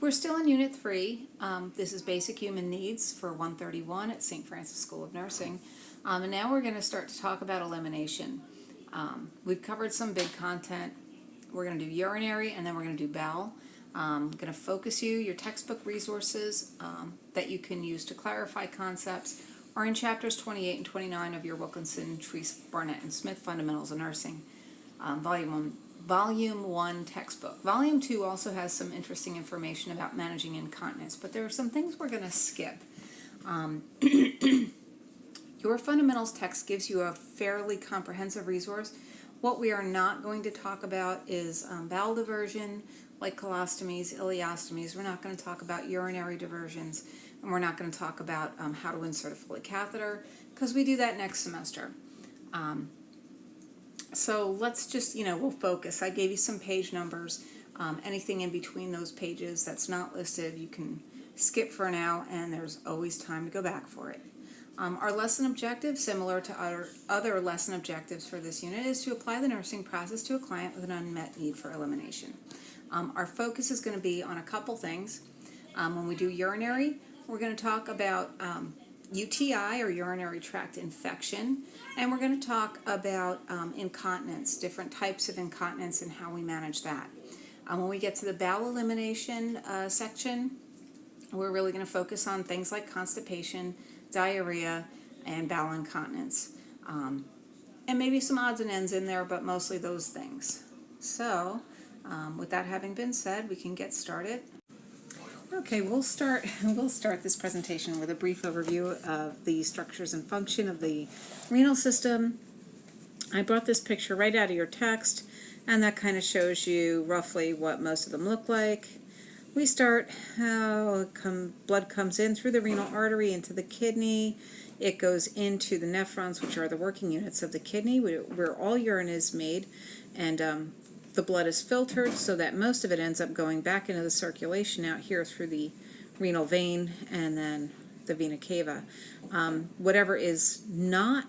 We're still in Unit 3. This is Basic Human Needs for 131 at St. Francis School of Nursing. And now we're going to start to talk about elimination. We've covered some big content. We're going to do urinary and then we're going to do bowel. I'm going to focus your textbook resources that you can use to clarify concepts are in chapters 28 and 29 of your Wilkinson, Treese, Barnett, and Smith Fundamentals of Nursing, Volume 1 textbook. Volume 2 also has some interesting information about managing incontinence, but there are some things we're going to skip. Your fundamentals text gives you a fairly comprehensive resource. What we are not going to talk about is bowel diversion, like colostomies, ileostomies. We're not going to talk about urinary diversions, and we're not going to talk about how to insert a Foley catheter, because we do that next semester. So let's just, we'll focus. I gave you some page numbers. Anything in between those pages that's not listed, you can skip for now, and there's always time to go back for it. Our lesson objective, similar to other lesson objectives for this unit, is to apply the nursing process to a client with an unmet need for elimination. Our focus is going to be on a couple things. When we do urinary, we're going to talk about UTI, or urinary tract infection, and we're going to talk about incontinence, different types of incontinence and how we manage that. When we get to the bowel elimination section, we're really going to focus on things like constipation, diarrhea, and bowel incontinence. And maybe some odds and ends in there, but mostly those things. So, with that having been said, we can get started. Okay, we'll start this presentation with a brief overview of the structures and function of the renal system. I brought this picture right out of your text, and that kind of shows you roughly what most of them look like. We start how blood comes in through the renal artery into the kidney. It goes into the nephrons, which are the working units of the kidney, where all urine is made, and the blood is filtered so that most of it ends up going back into the circulation out here through the renal vein and then the vena cava. Whatever is not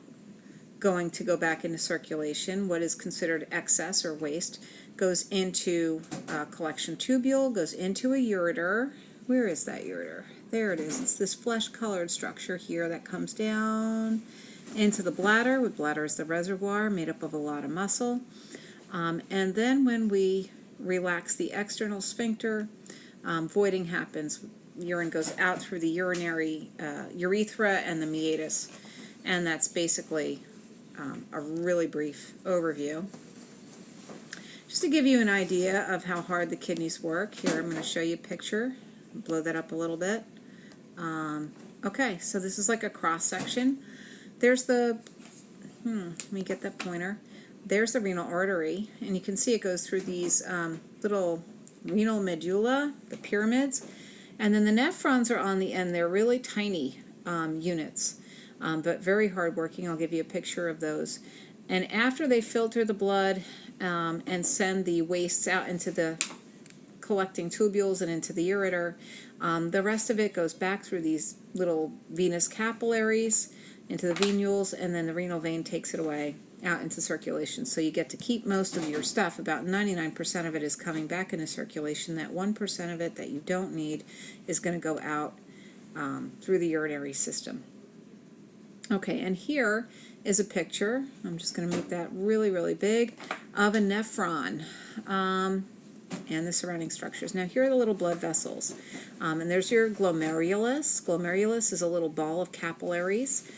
going to go back into circulation, what is considered excess or waste, goes into a collection tubule, goes into a ureter. Where is that ureter? There it is. It's this flesh-colored structure here that comes down into the bladder. The bladder is the reservoir made up of a lot of muscle. And then when we relax the external sphincter, voiding happens. Urine goes out through the urinary urethra and the meatus. And that's basically a really brief overview. Just to give you an idea of how hard the kidneys work, here I'm going to show you a picture. Blow that up a little bit. Okay, so this is like a cross section. There's the, let me get that pointer. There's the renal artery, and you can see it goes through these little renal medulla, the pyramids, and then the nephrons are on the end. They're really tiny units, but very hard working. I'll give you a picture of those. And after they filter the blood and send the wastes out into the collecting tubules and into the ureter, the rest of it goes back through these little venous capillaries into the venules, and then the renal vein takes it away out into circulation. So you get to keep most of your stuff. About 99% of it is coming back into circulation. That 1% of it that you don't need is going to go out through the urinary system. Okay, and here is a picture. I'm just going to make that really, really big, of a nephron and the surrounding structures. Now here are the little blood vessels. And there's your glomerulus. Glomerulus is a little ball of capillaries.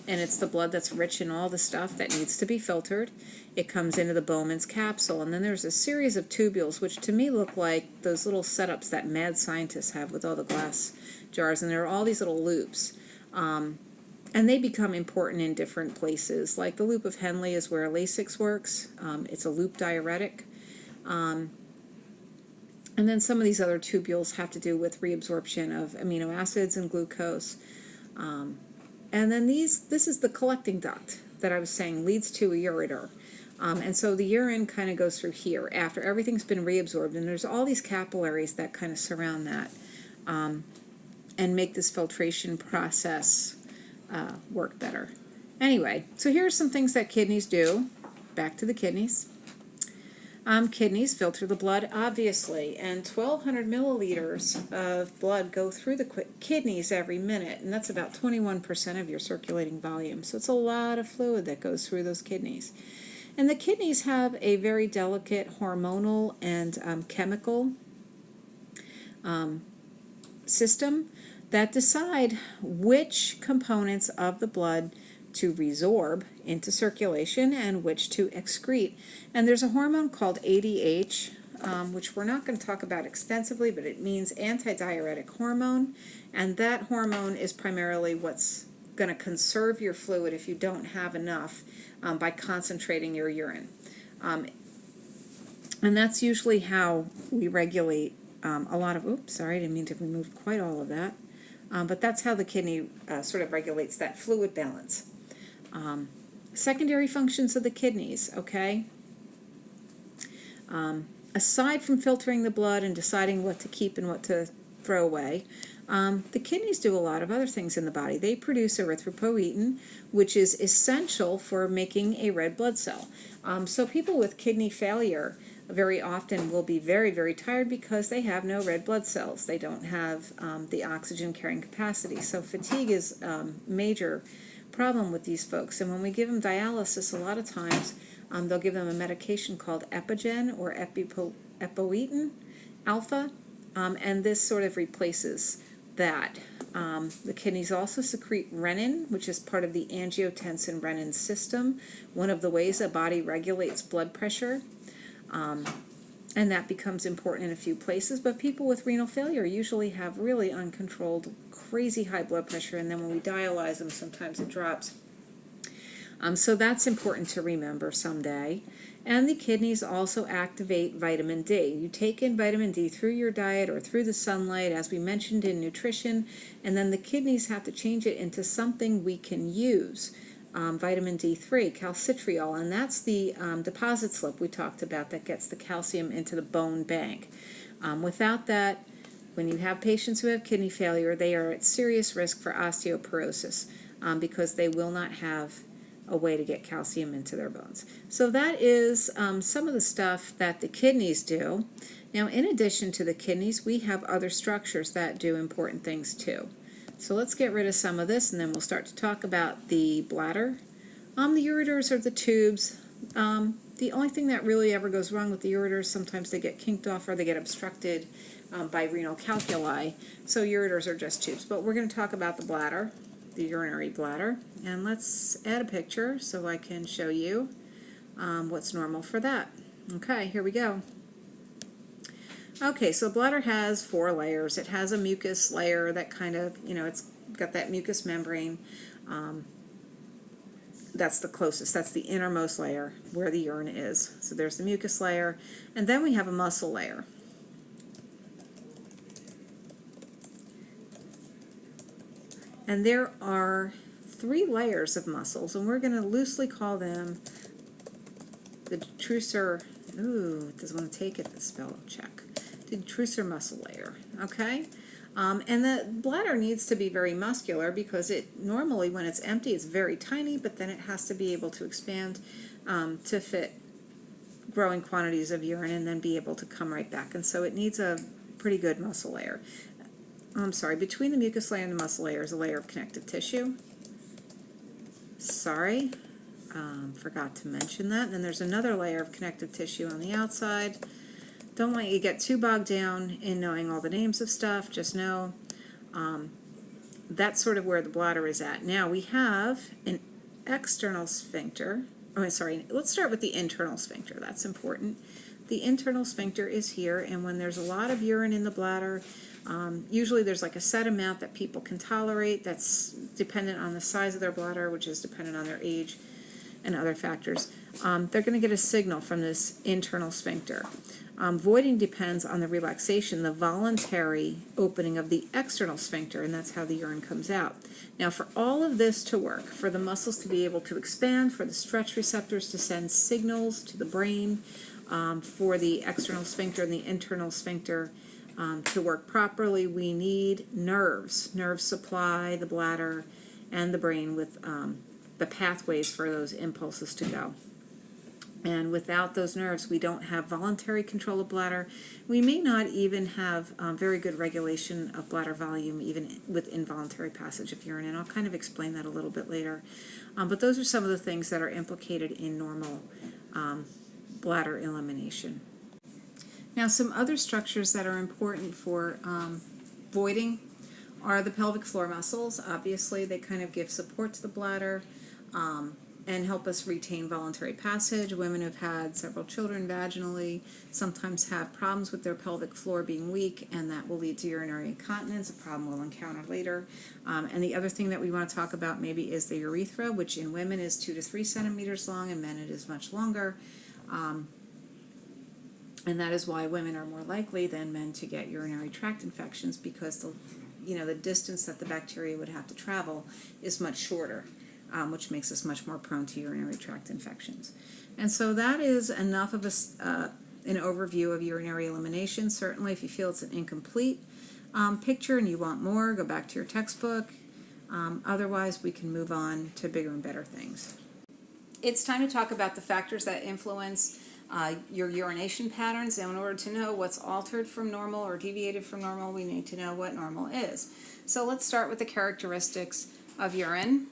And it's the blood that's rich in all the stuff that needs to be filtered. It comes into the Bowman's capsule, and then there's a series of tubules, which to me look like those little setups that mad scientists have with all the glass jars, and there are all these little loops. And they become important in different places. Like the loop of Henle is where Lasix works. It's a loop diuretic. And then some of these other tubules have to do with reabsorption of amino acids and glucose. And then this is the collecting duct that I was saying leads to a ureter. And so the urine kind of goes through here after everything's been reabsorbed. And there's all these capillaries that kind of surround that and make this filtration process work better. Anyway, so here are some things that kidneys do. Back to the kidneys. Kidneys filter the blood, obviously, and 1,200 milliliters of blood go through the kidneys every minute, and that's about 21% of your circulating volume. So it's a lot of fluid that goes through those kidneys. And the kidneys have a very delicate hormonal and chemical system that decide which components of the blood to resorb into circulation and which to excrete. And there's a hormone called ADH, which we're not going to talk about extensively, but it means antidiuretic hormone, and that hormone is primarily what's going to conserve your fluid if you don't have enough by concentrating your urine. And that's usually how we regulate a lot of, oops, sorry, I didn't mean to remove quite all of that, but that's how the kidney sort of regulates that fluid balance. Secondary functions of the kidneys, okay? Aside from filtering the blood and deciding what to keep and what to throw away, the kidneys do a lot of other things in the body. They produce erythropoietin, which is essential for making a red blood cell. So people with kidney failure very often will be very, very tired because they have no red blood cells. They don't have the oxygen carrying capacity. So fatigue is a major problem with these folks. And when we give them dialysis, a lot of times they'll give them a medication called Epigen or epoetin alpha, and this sort of replaces that. The kidneys also secrete renin, which is part of the angiotensin-renin system, one of the ways a body regulates blood pressure. And that becomes important in a few places, but people with renal failure usually have really uncontrolled, crazy high blood pressure, and then when we dialyze them, sometimes it drops. So that's important to remember someday. And the kidneys also activate vitamin D. You take in vitamin D through your diet or through the sunlight, as we mentioned in nutrition, and then the kidneys have to change it into something we can use. Vitamin D3, calcitriol, and that's the deposit slip we talked about that gets the calcium into the bone bank. Without that, when you have patients who have kidney failure, they are at serious risk for osteoporosis because they will not have a way to get calcium into their bones. So that is some of the stuff that the kidneys do. Now, in addition to the kidneys, we have other structures that do important things too. So let's get rid of some of this, and then we'll start to talk about the bladder. The ureters are the tubes. The only thing that really ever goes wrong with the ureters, sometimes they get kinked off or they get obstructed by renal calculi. So ureters are just tubes. But we're going to talk about the bladder, the urinary bladder. And let's add a picture so I can show you what's normal for that. Okay, here we go. Okay, so bladder has 4 layers. It has a mucus layer that kind of, it's got that mucous membrane. That's the closest. That's the innermost layer where the urine is. So there's the mucus layer. And then we have a muscle layer. And there are 3 layers of muscles, and we're going to loosely call them the detrusor. Ooh, it doesn't want to take it, the spell check. Detrusor muscle layer, okay? And the bladder needs to be very muscular because it normally, when it's empty, it's very tiny, but then it has to be able to expand to fit growing quantities of urine and then be able to come right back. And so it needs a pretty good muscle layer. Between the mucus layer and the muscle layer is a layer of connective tissue. Forgot to mention that. And then there's another layer of connective tissue on the outside. Don't want you to get too bogged down in knowing all the names of stuff. Just know that's sort of where the bladder is at. Now we have an external sphincter. Let's start with the internal sphincter. That's important. The internal sphincter is here, and when there's a lot of urine in the bladder, usually there's like a set amount that people can tolerate that's dependent on the size of their bladder, which is dependent on their age and other factors. They're going to get a signal from this internal sphincter. Voiding depends on the relaxation, the voluntary opening of the external sphincter, and that's how the urine comes out. Now, for all of this to work, for the muscles to be able to expand, for the stretch receptors to send signals to the brain, for the external sphincter and the internal sphincter to work properly, we need nerves. Nerves supply the bladder and the brain with the pathways for those impulses to go. And without those nerves, we don't have voluntary control of bladder. We may not even have very good regulation of bladder volume, even with involuntary passage of urine. And I'll kind of explain that a little bit later. But those are some of the things that are implicated in normal bladder elimination. Now, some other structures that are important for voiding are the pelvic floor muscles. Obviously, they kind of give support to the bladder and help us retain voluntary passage. Women who've had several children vaginally sometimes have problems with their pelvic floor being weak, and that will lead to urinary incontinence, a problem we'll encounter later. And the other thing that we want to talk about maybe is the urethra, which in women is 2 to 3 centimeters long, and men it is much longer. And that is why women are more likely than men to get urinary tract infections, because the distance that the bacteria would have to travel is much shorter. Which makes us much more prone to urinary tract infections. And so that is enough of an overview of urinary elimination. Certainly, if you feel it's an incomplete picture and you want more, go back to your textbook. Otherwise, we can move on to bigger and better things. It's time to talk about the factors that influence your urination patterns. And in order to know what's altered from normal or deviated from normal, we need to know what normal is. So let's start with the characteristics of urine.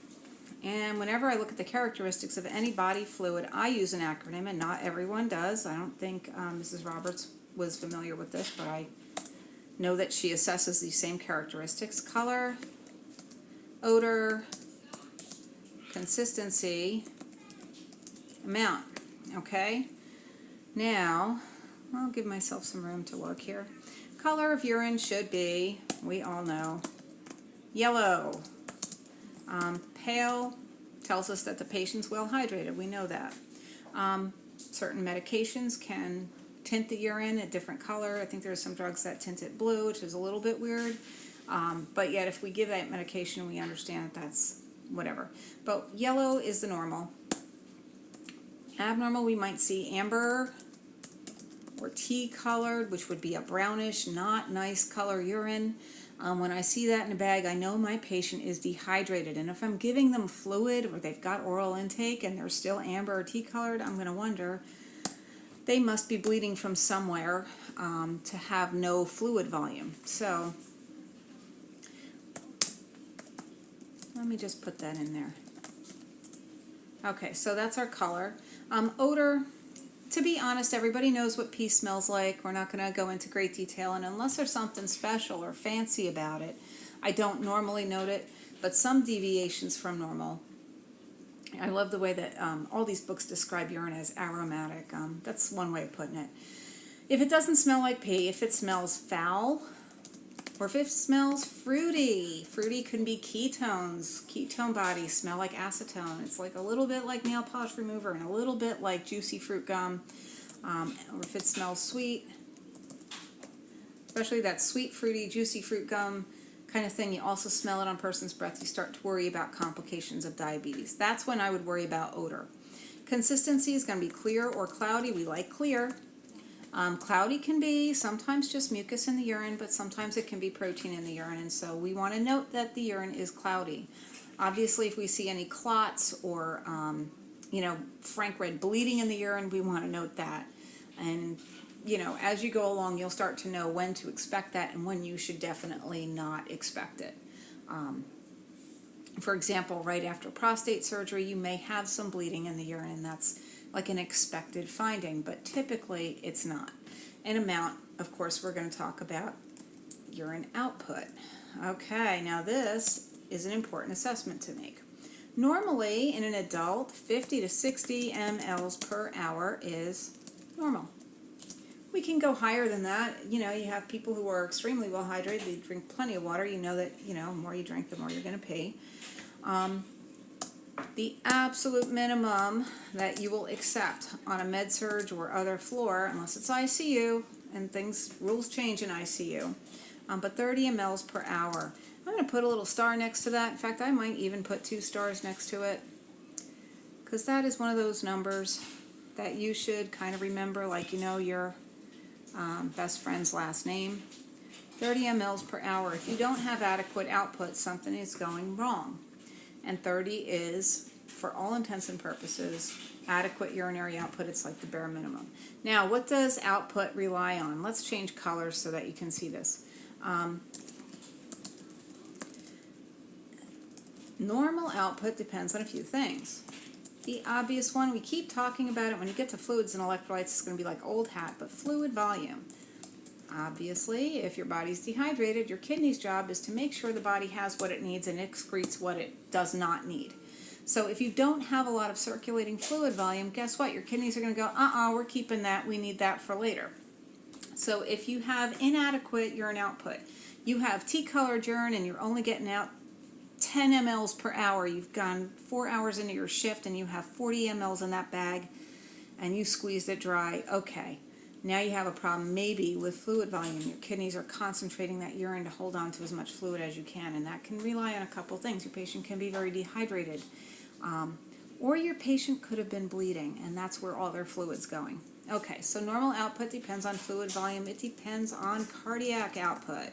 And whenever I look at the characteristics of any body fluid, I use an acronym, and not everyone does. I don't think Mrs. Roberts was familiar with this, but I know that she assesses these same characteristics: color, odor, consistency, amount. Okay? Now, I'll give myself some room to work here. Color of urine should be, we all know, yellow. Pale tells us that the patient's well hydrated. We know that. Certain medications can tint the urine a different color. I think there are some drugs that tint it blue, which is a little bit weird. But yet if we give that medication, we understand that that's whatever. But yellow is the normal. Abnormal, we might see amber or tea colored, which would be a brownish, not nice color urine. When I see that in a bag, I know my patient is dehydrated. And if I'm giving them fluid or they've got oral intake and they're still amber or tea colored, I'm going to wonder, they must be bleeding from somewhere to have no fluid volume. So let me just put that in there. Okay, so that's our color. Odor. To be honest, everybody knows what pee smells like. We're not going to go into great detail, and unless there's something special or fancy about it, I don't normally note it, but some deviations from normal. I love the way that all these books describe urine as aromatic. That's one way of putting it. If it doesn't smell like pee, if it smells foul, or if it smells fruity. Fruity can be ketones. Ketone bodies smell like acetone. It's like a little bit like nail polish remover and a little bit like juicy fruit gum. Or if it smells sweet, especially that sweet, fruity, juicy fruit gum kind of thing, you also smell it on a person's breath, you start to worry about complications of diabetes. That's when I would worry about odor. Consistency is going to be clear or cloudy. We like clear. Cloudy can be sometimes just mucus in the urine, but sometimes it can be protein in the urine, and so we want to note that the urine is cloudy. Obviously, if we see any clots or frank red bleeding in the urine, we want to note that. And as you go along, you'll start to know when to expect that and when you should definitely not expect it. For example, right after prostate surgery, you may have some bleeding in the urine, and that's like an expected finding, but typically it's not. And amount, of course, we're going to talk about urine output. Okay, now this is an important assessment to make. Normally, in an adult, 50 to 60 mLs per hour is normal. We can go higher than that. You have people who are extremely well hydrated, they drink plenty of water. You know that, the more you drink, the more you're going to pee. The absolute minimum that you will accept on a med-surg or other floor, unless it's ICU, and rules change in ICU, but 30 mLs per hour. I'm going to put a little star next to that. In fact, I might even put 2 stars next to it, because that is one of those numbers that you should kind of remember, like your best friend's last name. 30 mLs per hour. If you don't have adequate output, something is going wrong. And 30 is for all intents and purposes, adequate urinary output. It's like the bare minimum. Now, what does output rely on? Let's change colors so that you can see this. Normal output depends on a few things. The obvious one, we keep talking about it, when you get to fluids and electrolytes, it's going to be like old hat, but fluid volume. Obviously, if your body's dehydrated, your kidney's job is to make sure the body has what it needs and excretes what it does not need. So if you don't have a lot of circulating fluid volume, guess what? Your kidneys are going to go, we're keeping that, we need that for later. So if you have inadequate urine output, you have tea-colored urine and you're only getting out 10 mLs per hour, you've gone 4 hours into your shift and you have 40 mLs in that bag and you squeezed it dry, okay. Now you have a problem maybe with fluid volume. Your kidneys are concentrating that urine to hold on to as much fluid as you can, and that can rely on a couple things. Your patient can be very dehydrated, or your patient could have been bleeding, and that's where all their fluid's going. Okay, so normal output depends on fluid volume. It depends on cardiac output.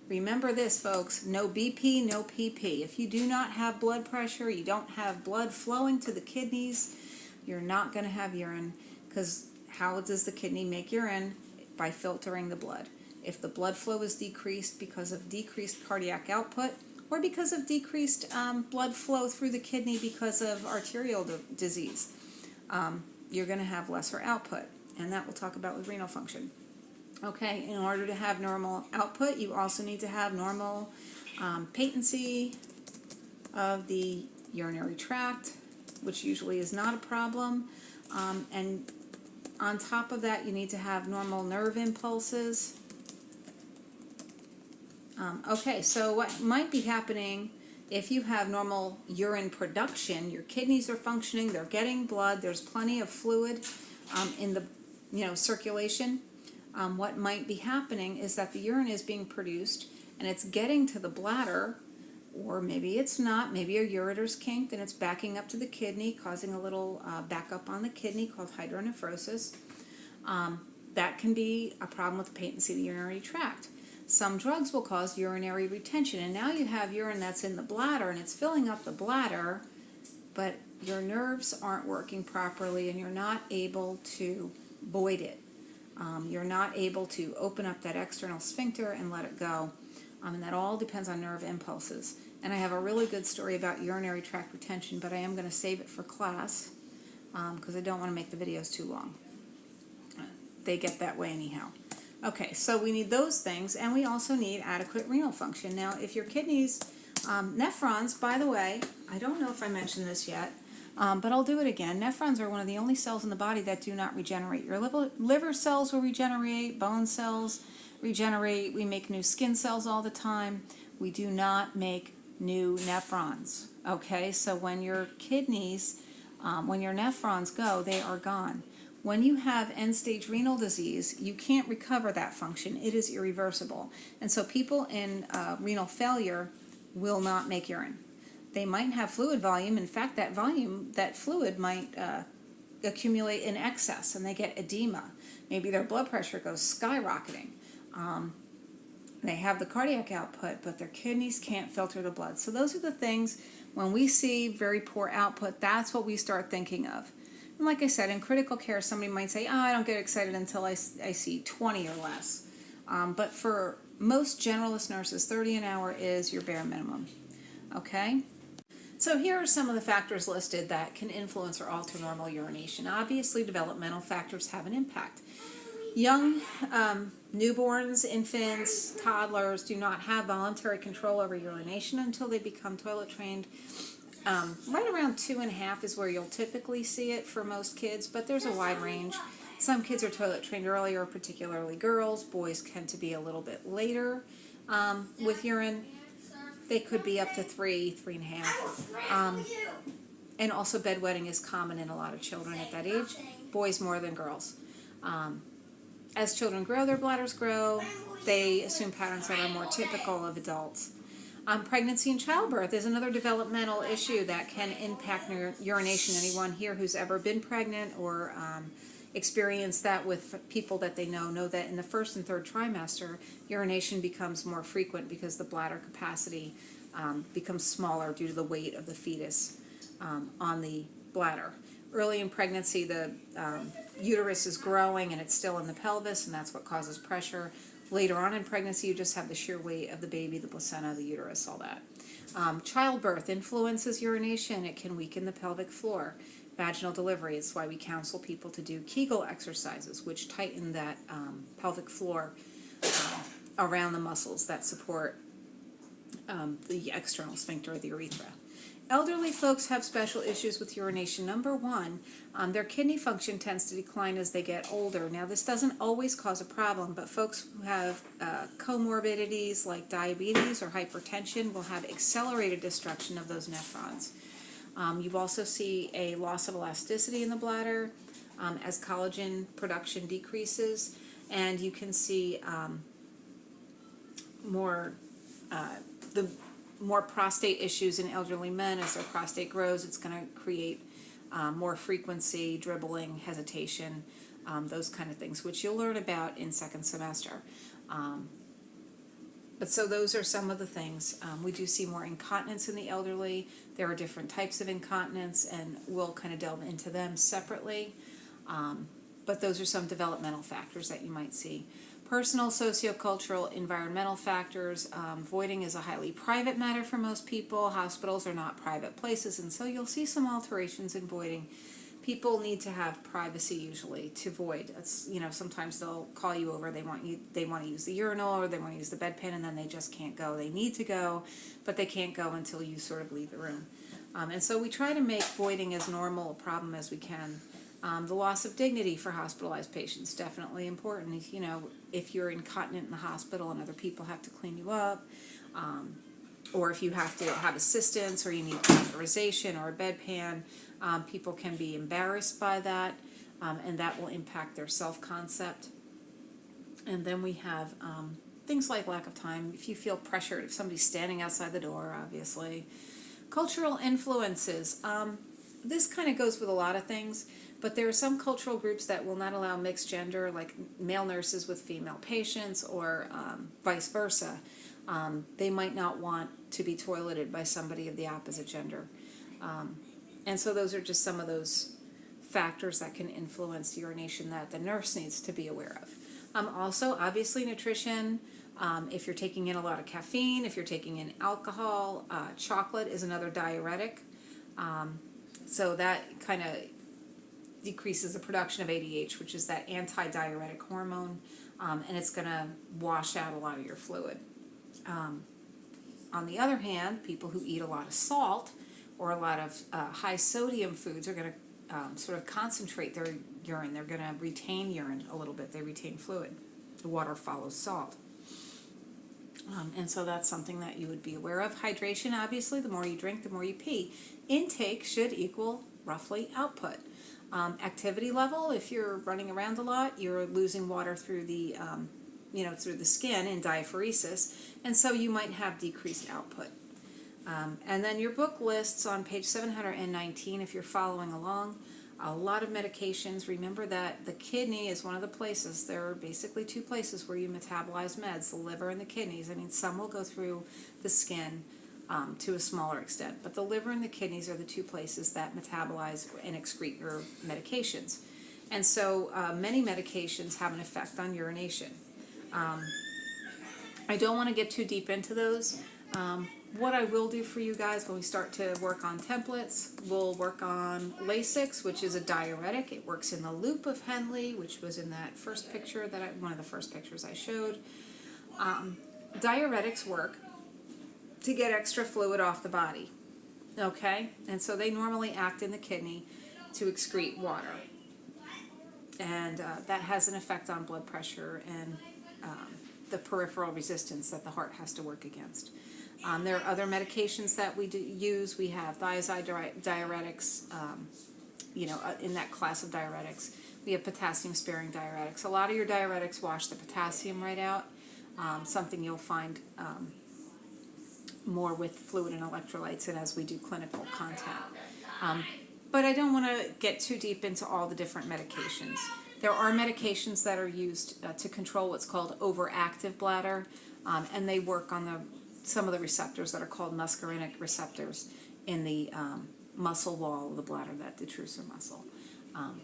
Remember this, folks, no BP, no PP. If you do not have blood pressure, you don't have blood flowing to the kidneys, you're not going to have urine, because how does the kidney make urine? By filtering the blood. If the blood flow is decreased because of decreased cardiac output, or because of decreased blood flow through the kidney because of arterial disease, you're going to have lesser output, and that we'll talk about with renal function. Okay, in order to have normal output, you also need to have normal patency of the urinary tract, which usually is not a problem, and on top of that, you need to have normal nerve impulses. Okay, so what might be happening if you have normal urine production, your kidneys are functioning, they're getting blood, there's plenty of fluid in the circulation. What might be happening is that the urine is being produced and it's getting to the bladder, or maybe it's not, maybe your ureter's kinked and it's backing up to the kidney, causing a little backup on the kidney called hydronephrosis. That can be a problem with the patency of the urinary tract. Some drugs will cause urinary retention, and now you have urine that's in the bladder and it's filling up the bladder, but your nerves aren't working properly and you're not able to void it. You're not able to open up that external sphincter and let it go. And that all depends on nerve impulses. And I have a really good story about urinary tract retention, but I am going to save it for class because I don't want to make the videos too long. They get that way anyhow. Okay, so we need those things, and we also need adequate renal function. Now, if your kidneys, nephrons, by the way, I don't know if I mentioned this yet, but I'll do it again. Nephrons are one of the only cells in the body that do not regenerate. Your liver cells will regenerate, bone cells regenerate, we make new skin cells all the time. We do not make new nephrons. Okay, so when your kidneys, when your nephrons go, they are gone. When you have end-stage renal disease, you can't recover that function. It is irreversible. And so people in renal failure will not make urine. They might have fluid volume. In fact, that fluid might accumulate in excess and they get edema. Maybe their blood pressure goes skyrocketing. They have the cardiac output, but their kidneys can't filter the blood. So those are the things, when we see very poor output, that's what we start thinking of. And like I said, in critical care, somebody might say, I don't get excited until I see 20 or less. But for most generalist nurses, 30 an hour is your bare minimum. Okay? So here are some of the factors listed that can influence or alter normal urination. Obviously, developmental factors have an impact. Young newborns, infants, toddlers do not have voluntary control over urination until they become toilet trained. Right around 2.5 is where you'll typically see it for most kids, but there's a wide range. Some kids are toilet trained earlier, particularly girls. Boys tend to be a little bit later with urine. They could be up to 3.5. And also bedwetting is common in a lot of children at that age, boys more than girls. As children grow, their bladders grow. They assume patterns that are more typical of adults. Pregnancy and childbirth is another developmental issue that can impact urination. Anyone here who's ever been pregnant or experienced that with people that they know that in the first and third trimester, urination becomes more frequent because the bladder capacity becomes smaller due to the weight of the fetus. on the bladder. Early in pregnancy, the uterus is growing and it's still in the pelvis, and that's what causes pressure. Later on in pregnancy, you just have the sheer weight of the baby, the placenta, the uterus, all that. Childbirth influences urination. It can weaken the pelvic floor. Vaginal delivery, it's why we counsel people to do Kegel exercises, which tighten that pelvic floor around the muscles that support the external sphincter of the urethra. Elderly folks have special issues with urination. Number one, their kidney function tends to decline as they get older. Now, this doesn't always cause a problem, but folks who have comorbidities like diabetes or hypertension will have accelerated destruction of those nephrons. You also see a loss of elasticity in the bladder as collagen production decreases, and you can see more prostate issues in elderly men. As their prostate grows, it's going to create more frequency, dribbling, hesitation, those kind of things, which you'll learn about in second semester. But so those are some of the things. We do see more incontinence in the elderly. There are different types of incontinence, and we'll kind of delve into them separately. But those are some developmental factors that you might see. Personal, sociocultural, environmental factors. Voiding is a highly private matter for most people. Hospitals are not private places, and so you'll see some alterations in voiding. People need to have privacy usually to void. It's, sometimes they'll call you over. They want to use the urinal or they want to use the bedpan, and then they just can't go. They need to go, but they can't go until you sort of leave the room. And so we try to make voiding as normal a problem as we can. The loss of dignity for hospitalized patients, definitely important. If you're incontinent in the hospital and other people have to clean you up, or if you have to have assistance or you need authorization or a bedpan, people can be embarrassed by that, and that will impact their self-concept. And then we have things like lack of time. If you feel pressured, if somebody's standing outside the door, obviously. Cultural influences. This kind of goes with a lot of things. But there are some cultural groups that will not allow mixed gender, like male nurses with female patients, or vice versa. They might not want to be toileted by somebody of the opposite gender. And so those are just some of those factors that can influence urination that the nurse needs to be aware of. Also, obviously, nutrition. If you're taking in a lot of caffeine, if you're taking in alcohol, chocolate is another diuretic. So that kind of decreases the production of ADH, which is that anti-diuretic hormone, and it's going to wash out a lot of your fluid. On the other hand, people who eat a lot of salt or a lot of high sodium foods are going to sort of concentrate their urine. They're going to retain urine a little bit. They retain fluid. The water follows salt. And so that's something that you would be aware of. Hydration, obviously, the more you drink, the more you pee. Intake should equal roughly output. Activity level, if you're running around a lot, you're losing water through the through the skin in diaphoresis, and so you might have decreased output. And then your book lists on page 719, if you're following along, a lot of medications. Remember that the kidney is one of the places. There are basically two places where you metabolize meds, the liver and the kidneys. I mean, some will go through the skin to a smaller extent, but the liver and the kidneys are the two places that metabolize and excrete your medications. And so many medications have an effect on urination. I don't want to get too deep into those. What I will do for you guys when we start to work on templates, we'll work on Lasix, which is a diuretic. It works in the loop of Henle, which was in that first picture, one of the first pictures I showed. Diuretics work to get extra fluid off the body, okay? And so they normally act in the kidney to excrete water. And that has an effect on blood pressure and the peripheral resistance that the heart has to work against. There are other medications that we use. We have thiazide diuretics, in that class of diuretics. We have potassium-sparing diuretics. A lot of your diuretics wash the potassium right out, something you'll find more with fluid and electrolytes and as we do clinical contact. But I don't want to get too deep into all the different medications. There are medications that are used to control what's called overactive bladder, and they work on some of the receptors that are called muscarinic receptors in the muscle wall of the bladder, that detrusor muscle.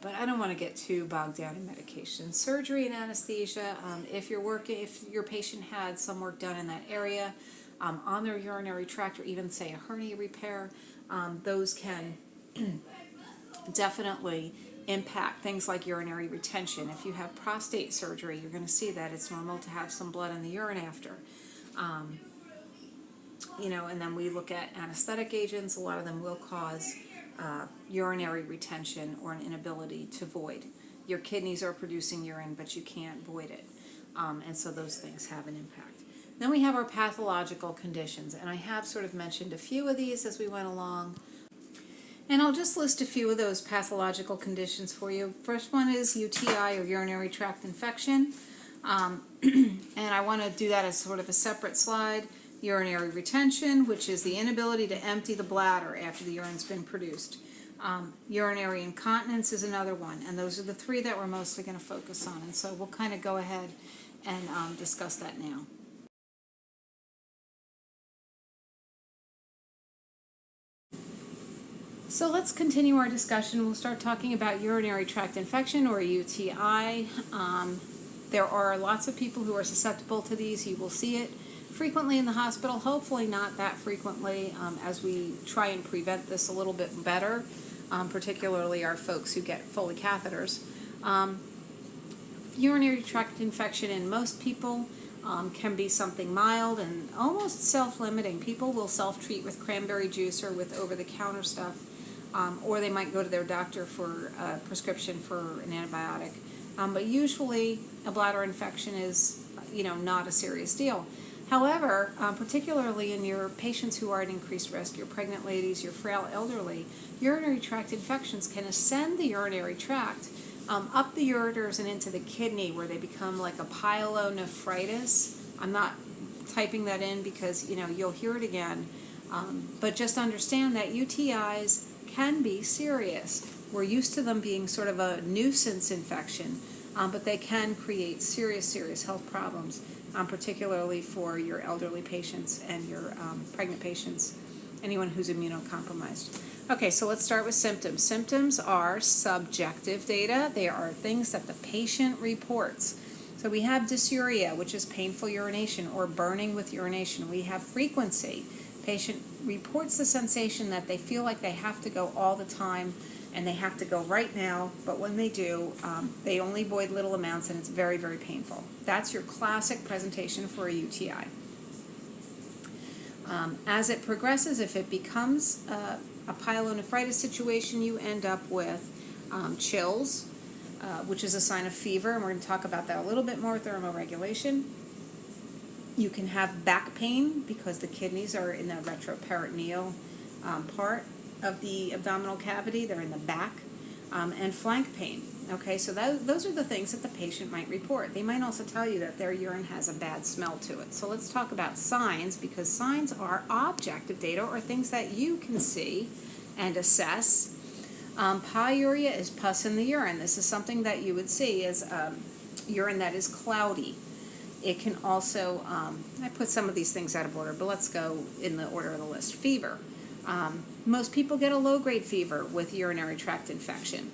But I don't want to get too bogged down in medication. Surgery and anesthesia, if your patient had some work done in that area, on their urinary tract, or even say a hernia repair, those can definitely impact things like urinary retention. If you have prostate surgery, you're going to see that it's normal to have some blood in the urine after. And then we look at anesthetic agents. A lot of them will cause urinary retention or an inability to void. Your kidneys are producing urine, but you can't void it. And so those things have an impact. Then we have our pathological conditions, and I have sort of mentioned a few of these as we went along. And I'll just list a few of those pathological conditions for you. First one is UTI, or urinary tract infection. And I want to do that as sort of a separate slide. Urinary retention, which is the inability to empty the bladder after the urine's been produced. Urinary incontinence is another one, and those are the three that we're mostly going to focus on. And so we'll kind of go ahead and discuss that now. So let's continue our discussion. We'll start talking about urinary tract infection, or UTI. There are lots of people who are susceptible to these. You will see it frequently in the hospital, hopefully not that frequently, as we try and prevent this a little bit better, particularly our folks who get Foley catheters. Urinary tract infection in most people can be something mild and almost self-limiting. People will self-treat with cranberry juice or with over-the-counter stuff, or they might go to their doctor for a prescription for an antibiotic. But usually a bladder infection is, not a serious deal. However, particularly in your patients who are at increased risk, your pregnant ladies, your frail elderly, urinary tract infections can ascend the urinary tract up the ureters and into the kidney, where they become like a pyelonephritis. I'm not typing that in because, you'll hear it again. But just understand that UTIs can be serious. We're used to them being sort of a nuisance infection, but they can create serious health problems. Particularly for your elderly patients and your pregnant patients, anyone who's immunocompromised. Okay, so let's start with symptoms. Symptoms are subjective data. They are things that the patient reports. So we have dysuria, which is painful urination or burning with urination. We have frequency. Patient reports the sensation that they feel like they have to go all the time, and they have to go right now, but when they do, they only void little amounts, and it's very painful. That's your classic presentation for a UTI. As it progresses, if it becomes a pyelonephritis situation, you end up with chills, which is a sign of fever, and we're going to talk about that a little bit more with thermoregulation. You can have back pain because the kidneys are in the retroperitoneal part of the abdominal cavity. They're in the back, and flank pain. Okay, so those are the things that the patient might report. They might also tell you that their urine has a bad smell to it. So let's talk about signs, because signs are objective data, or things that you can see and assess. Pyuria is pus in the urine. This is something that you would see as urine that is cloudy. It can also, I put some of these things out of order, but let's go in the order of the list. Fever. Most people get a low-grade fever with urinary tract infection.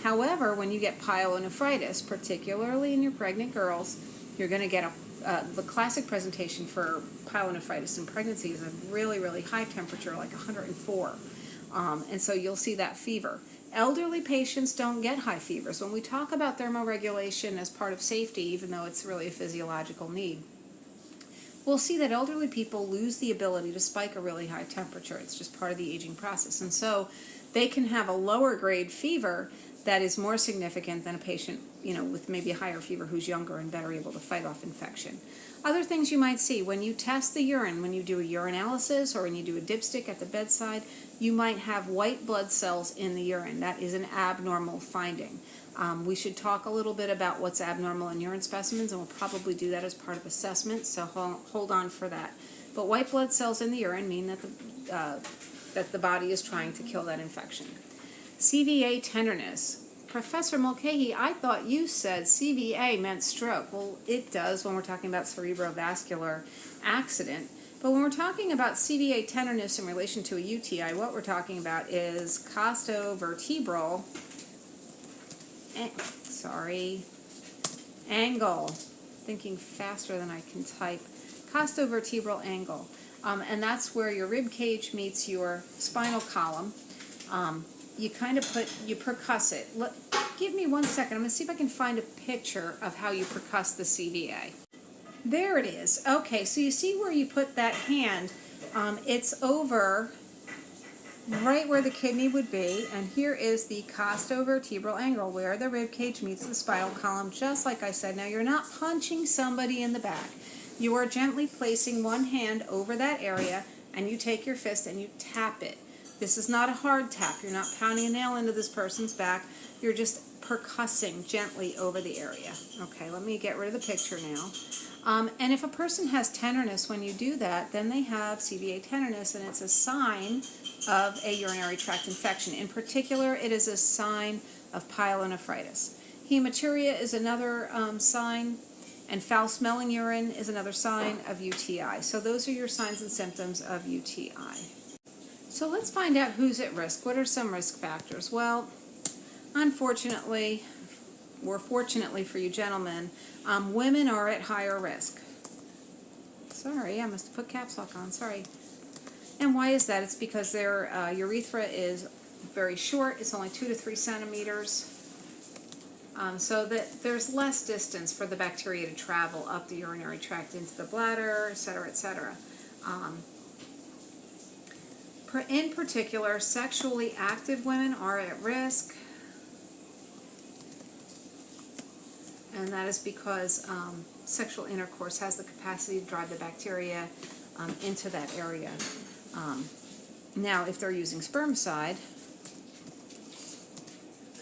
However, when you get pyelonephritis, particularly in your pregnant girls, you're going to get the classic presentation for pyelonephritis in pregnancy is a really high temperature, like 104. And so you'll see that fever. Elderly patients don't get high fevers. When we talk about thermoregulation as part of safety, even though it's really a physiological need, we'll see that elderly people lose the ability to spike a really high temperature. It's just part of the aging process. And so they can have a lower grade fever that is more significant than a patient, with maybe a higher fever who's younger and better able to fight off infection. Other things you might see when you test the urine, when you do a urinalysis or when you do a dipstick at the bedside, you might have white blood cells in the urine. That is an abnormal finding. We should talk a little bit about what's abnormal in urine specimens, and we'll probably do that as part of assessment, so hold on for that. But white blood cells in the urine mean that the body is trying to kill that infection. CVA tenderness. Professor Mulcahy, I thought you said CVA meant stroke. Well, it does when we're talking about cerebrovascular accident. But when we're talking about CVA tenderness in relation to a UTI, what we're talking about is costovertebral angle. Thinking faster than I can type. Costovertebral angle. And that's where your rib cage meets your spinal column. You kind of percuss it. Give me 1 second. I'm going to see if I can find a picture of how you percuss the CVA. There it is. Okay, so you see where you put that hand. It's over right where the kidney would be, and here is the costovertebral angle where the rib cage meets the spinal column, just like I said. Now, you're not punching somebody in the back. You are gently placing one hand over that area, and you take your fist and you tap it. This is not a hard tap. You're not pounding a nail into this person's back. You're just percussing gently over the area. Okay, let me get rid of the picture now. And if a person has tenderness when you do that, then they have CVA tenderness, and it's a sign of a urinary tract infection. In particular, it is a sign of pyelonephritis. Hematuria is another sign, and foul-smelling urine is another sign of UTI. So those are your signs and symptoms of UTI. So let's find out who's at risk. What are some risk factors? Well, unfortunately, or fortunately for you gentlemen, women are at higher risk. Sorry, I must have put caps lock on, sorry. And why is that? It's because their urethra is very short. It's only 2 to 3 centimeters. So that there's less distance for the bacteria to travel up the urinary tract into the bladder, etc., etc. In particular, sexually active women are at risk. And that is because sexual intercourse has the capacity to drive the bacteria into that area. Now, if they're using spermicide,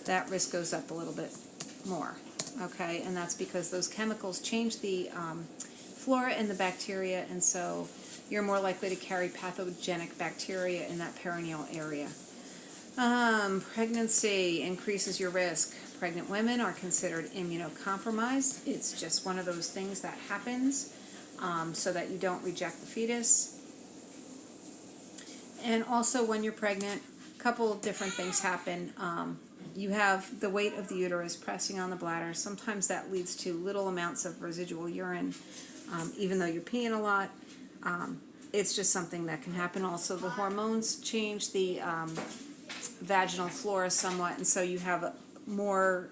that risk goes up a little bit more, okay? And that's because those chemicals change the flora and the bacteria, and so you're more likely to carry pathogenic bacteria in that perineal area. Pregnancy increases your risk. Pregnant women are considered immunocompromised. It's just one of those things that happens so that you don't reject the fetus. And also when you're pregnant, a couple of different things happen. You have the weight of the uterus pressing on the bladder. Sometimes that leads to little amounts of residual urine, even though you're peeing a lot. It's just something that can happen. Also, the hormones change the vaginal flora somewhat, and so you have more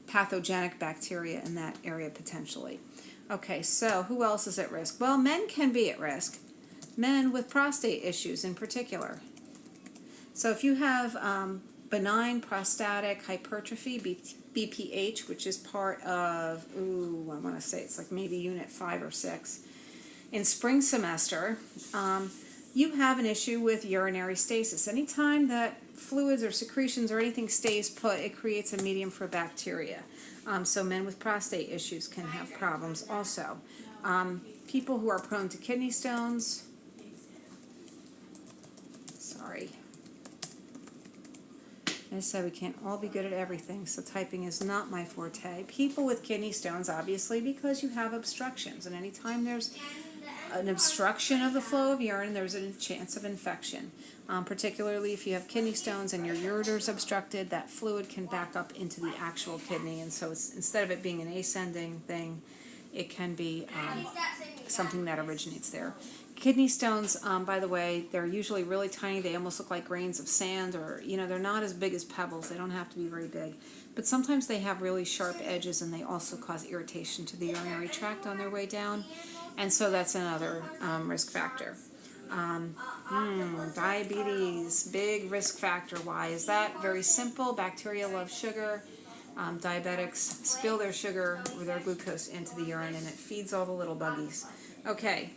pathogenic bacteria in that area potentially. Okay, so who else is at risk? Well, men can be at risk. Men with prostate issues in particular. So if you have benign prostatic hypertrophy, BPH, which is part of, I want to say it's like maybe unit 5 or 6, in spring semester, you have an issue with urinary stasis. Anytime that fluids or secretions or anything stays put, it creates a medium for bacteria. So men with prostate issues can have problems also. People who are prone to kidney stones, sorry. I said we can't all be good at everything, so typing is not my forte. People with kidney stones, obviously, because you have obstructions, and anytime there's an obstruction of the flow of urine, there's a chance of infection. Particularly if you have kidney stones and your ureter's obstructed, that fluid can back up into the actual kidney, and so it's, instead of it being an ascending thing, it can be something that originates there. Kidney stones, by the way, they're usually really tiny. They almost look like grains of sand, or, they're not as big as pebbles. They don't have to be very big. But sometimes they have really sharp edges, and they also cause irritation to the urinary tract on their way down. And so that's another risk factor. Diabetes, big risk factor. Why is that? Very simple. Bacteria love sugar. Diabetics spill their sugar or their glucose into the urine, and it feeds all the little buggies. Okay,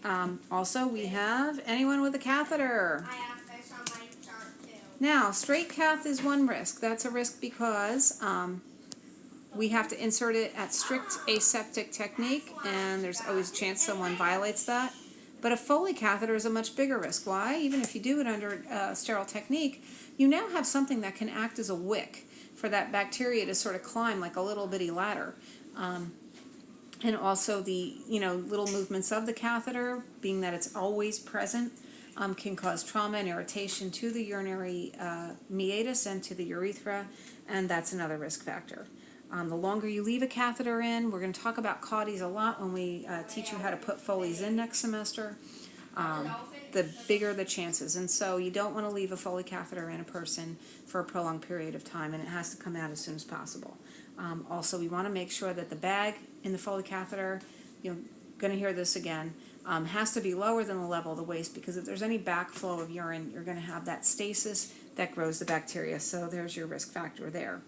also we have anyone with a catheter. I have this on my chart too. Now, straight cath is one risk. That's a risk because we have to insert it at strict aseptic technique, and there's always a chance someone violates that. But a Foley catheter is a much bigger risk. Why? Even if you do it under sterile technique, you now have something that can act as a wick for that bacteria to sort of climb like a little bitty ladder. And also the, little movements of the catheter, being that it's always present, can cause trauma and irritation to the urinary meatus and to the urethra, and that's another risk factor. The longer you leave a catheter in, we're going to talk about cauteries a lot when we teach you how to put Foley's in next semester, the bigger the chances. And so you don't want to leave a Foley catheter in a person for a prolonged period of time, and it has to come out as soon as possible. Also, we want to make sure that the bag in the Foley catheter, you're going to hear this again, has to be lower than the level of the waist, because if there's any backflow of urine, you're going to have that stasis that grows the bacteria. So there's your risk factor there.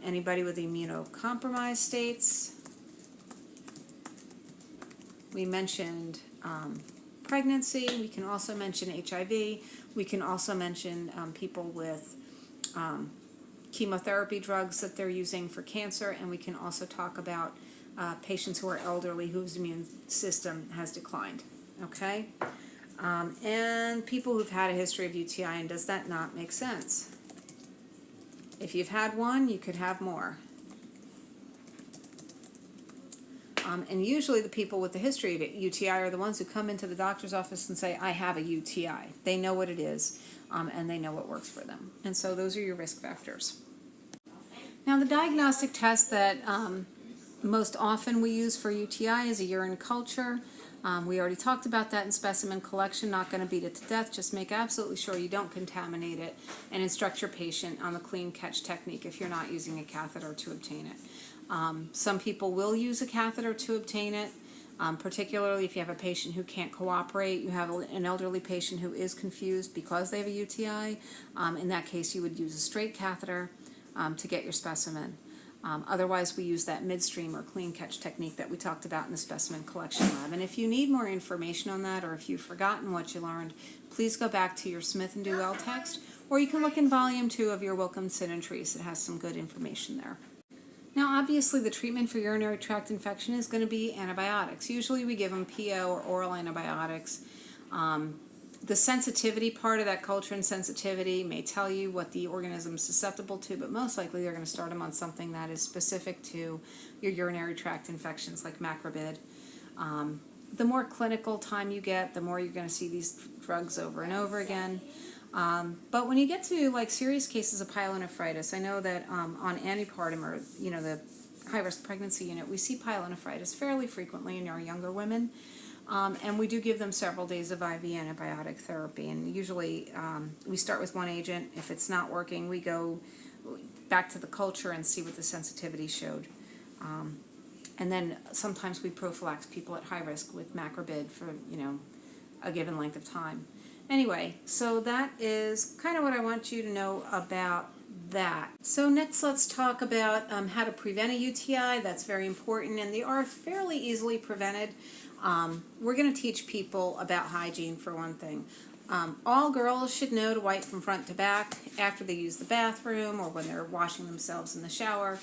Anybody with immunocompromised states. We mentioned pregnancy. We can also mention HIV. We can also mention people with chemotherapy drugs that they're using for cancer, and we can also talk about patients who are elderly whose immune system has declined. Okay? And people who've had a history of UTI, and does that not make sense? If you've had one, you could have more. And usually the people with the history of UTI are the ones who come into the doctor's office and say, I have a UTI. They know what it is, and they know what works for them. And so those are your risk factors. Now, the diagnostic test that most often we use for UTI is a urine culture. We already talked about that in specimen collection. Not going to beat it to death. Just make absolutely sure you don't contaminate it, and instruct your patient on the clean catch technique if you're not using a catheter to obtain it. Some people will use a catheter to obtain it, particularly if you have a patient who can't cooperate. You have an elderly patient who is confused because they have a UTI. In that case, you would use a straight catheter to get your specimen. Otherwise, we use that midstream or clean catch technique that we talked about in the specimen collection lab. And if you need more information on that, or if you've forgotten what you learned, please go back to your Smith and Duell text, or you can look in volume 2 of your Wilkinson and Treese. It has some good information there. Now, obviously, the treatment for urinary tract infection is going to be antibiotics. Usually we give them PO or oral antibiotics. The sensitivity part of that culture and sensitivity may tell you what the organism is susceptible to, but most likely they're going to start them on something that is specific to your urinary tract infections, like macrobid. The more clinical time you get, the more you're going to see these drugs over and over again. But when you get to like serious cases of pyelonephritis, I know that on antepartum, or the high-risk pregnancy unit, we see pyelonephritis fairly frequently in our younger women. And we do give them several days of IV antibiotic therapy, and usually we start with one agent. If it's not working, we go back to the culture and see what the sensitivity showed. And then sometimes we prophylax people at high risk with macrobid for a given length of time. Anyway, so that is kind of what I want you to know about that. So next, let's talk about how to prevent a UTI. That's very important, and they are fairly easily prevented. We're going to teach people about hygiene, for one thing. All girls should know to wipe from front to back after they use the bathroom, or when they're washing themselves in the shower.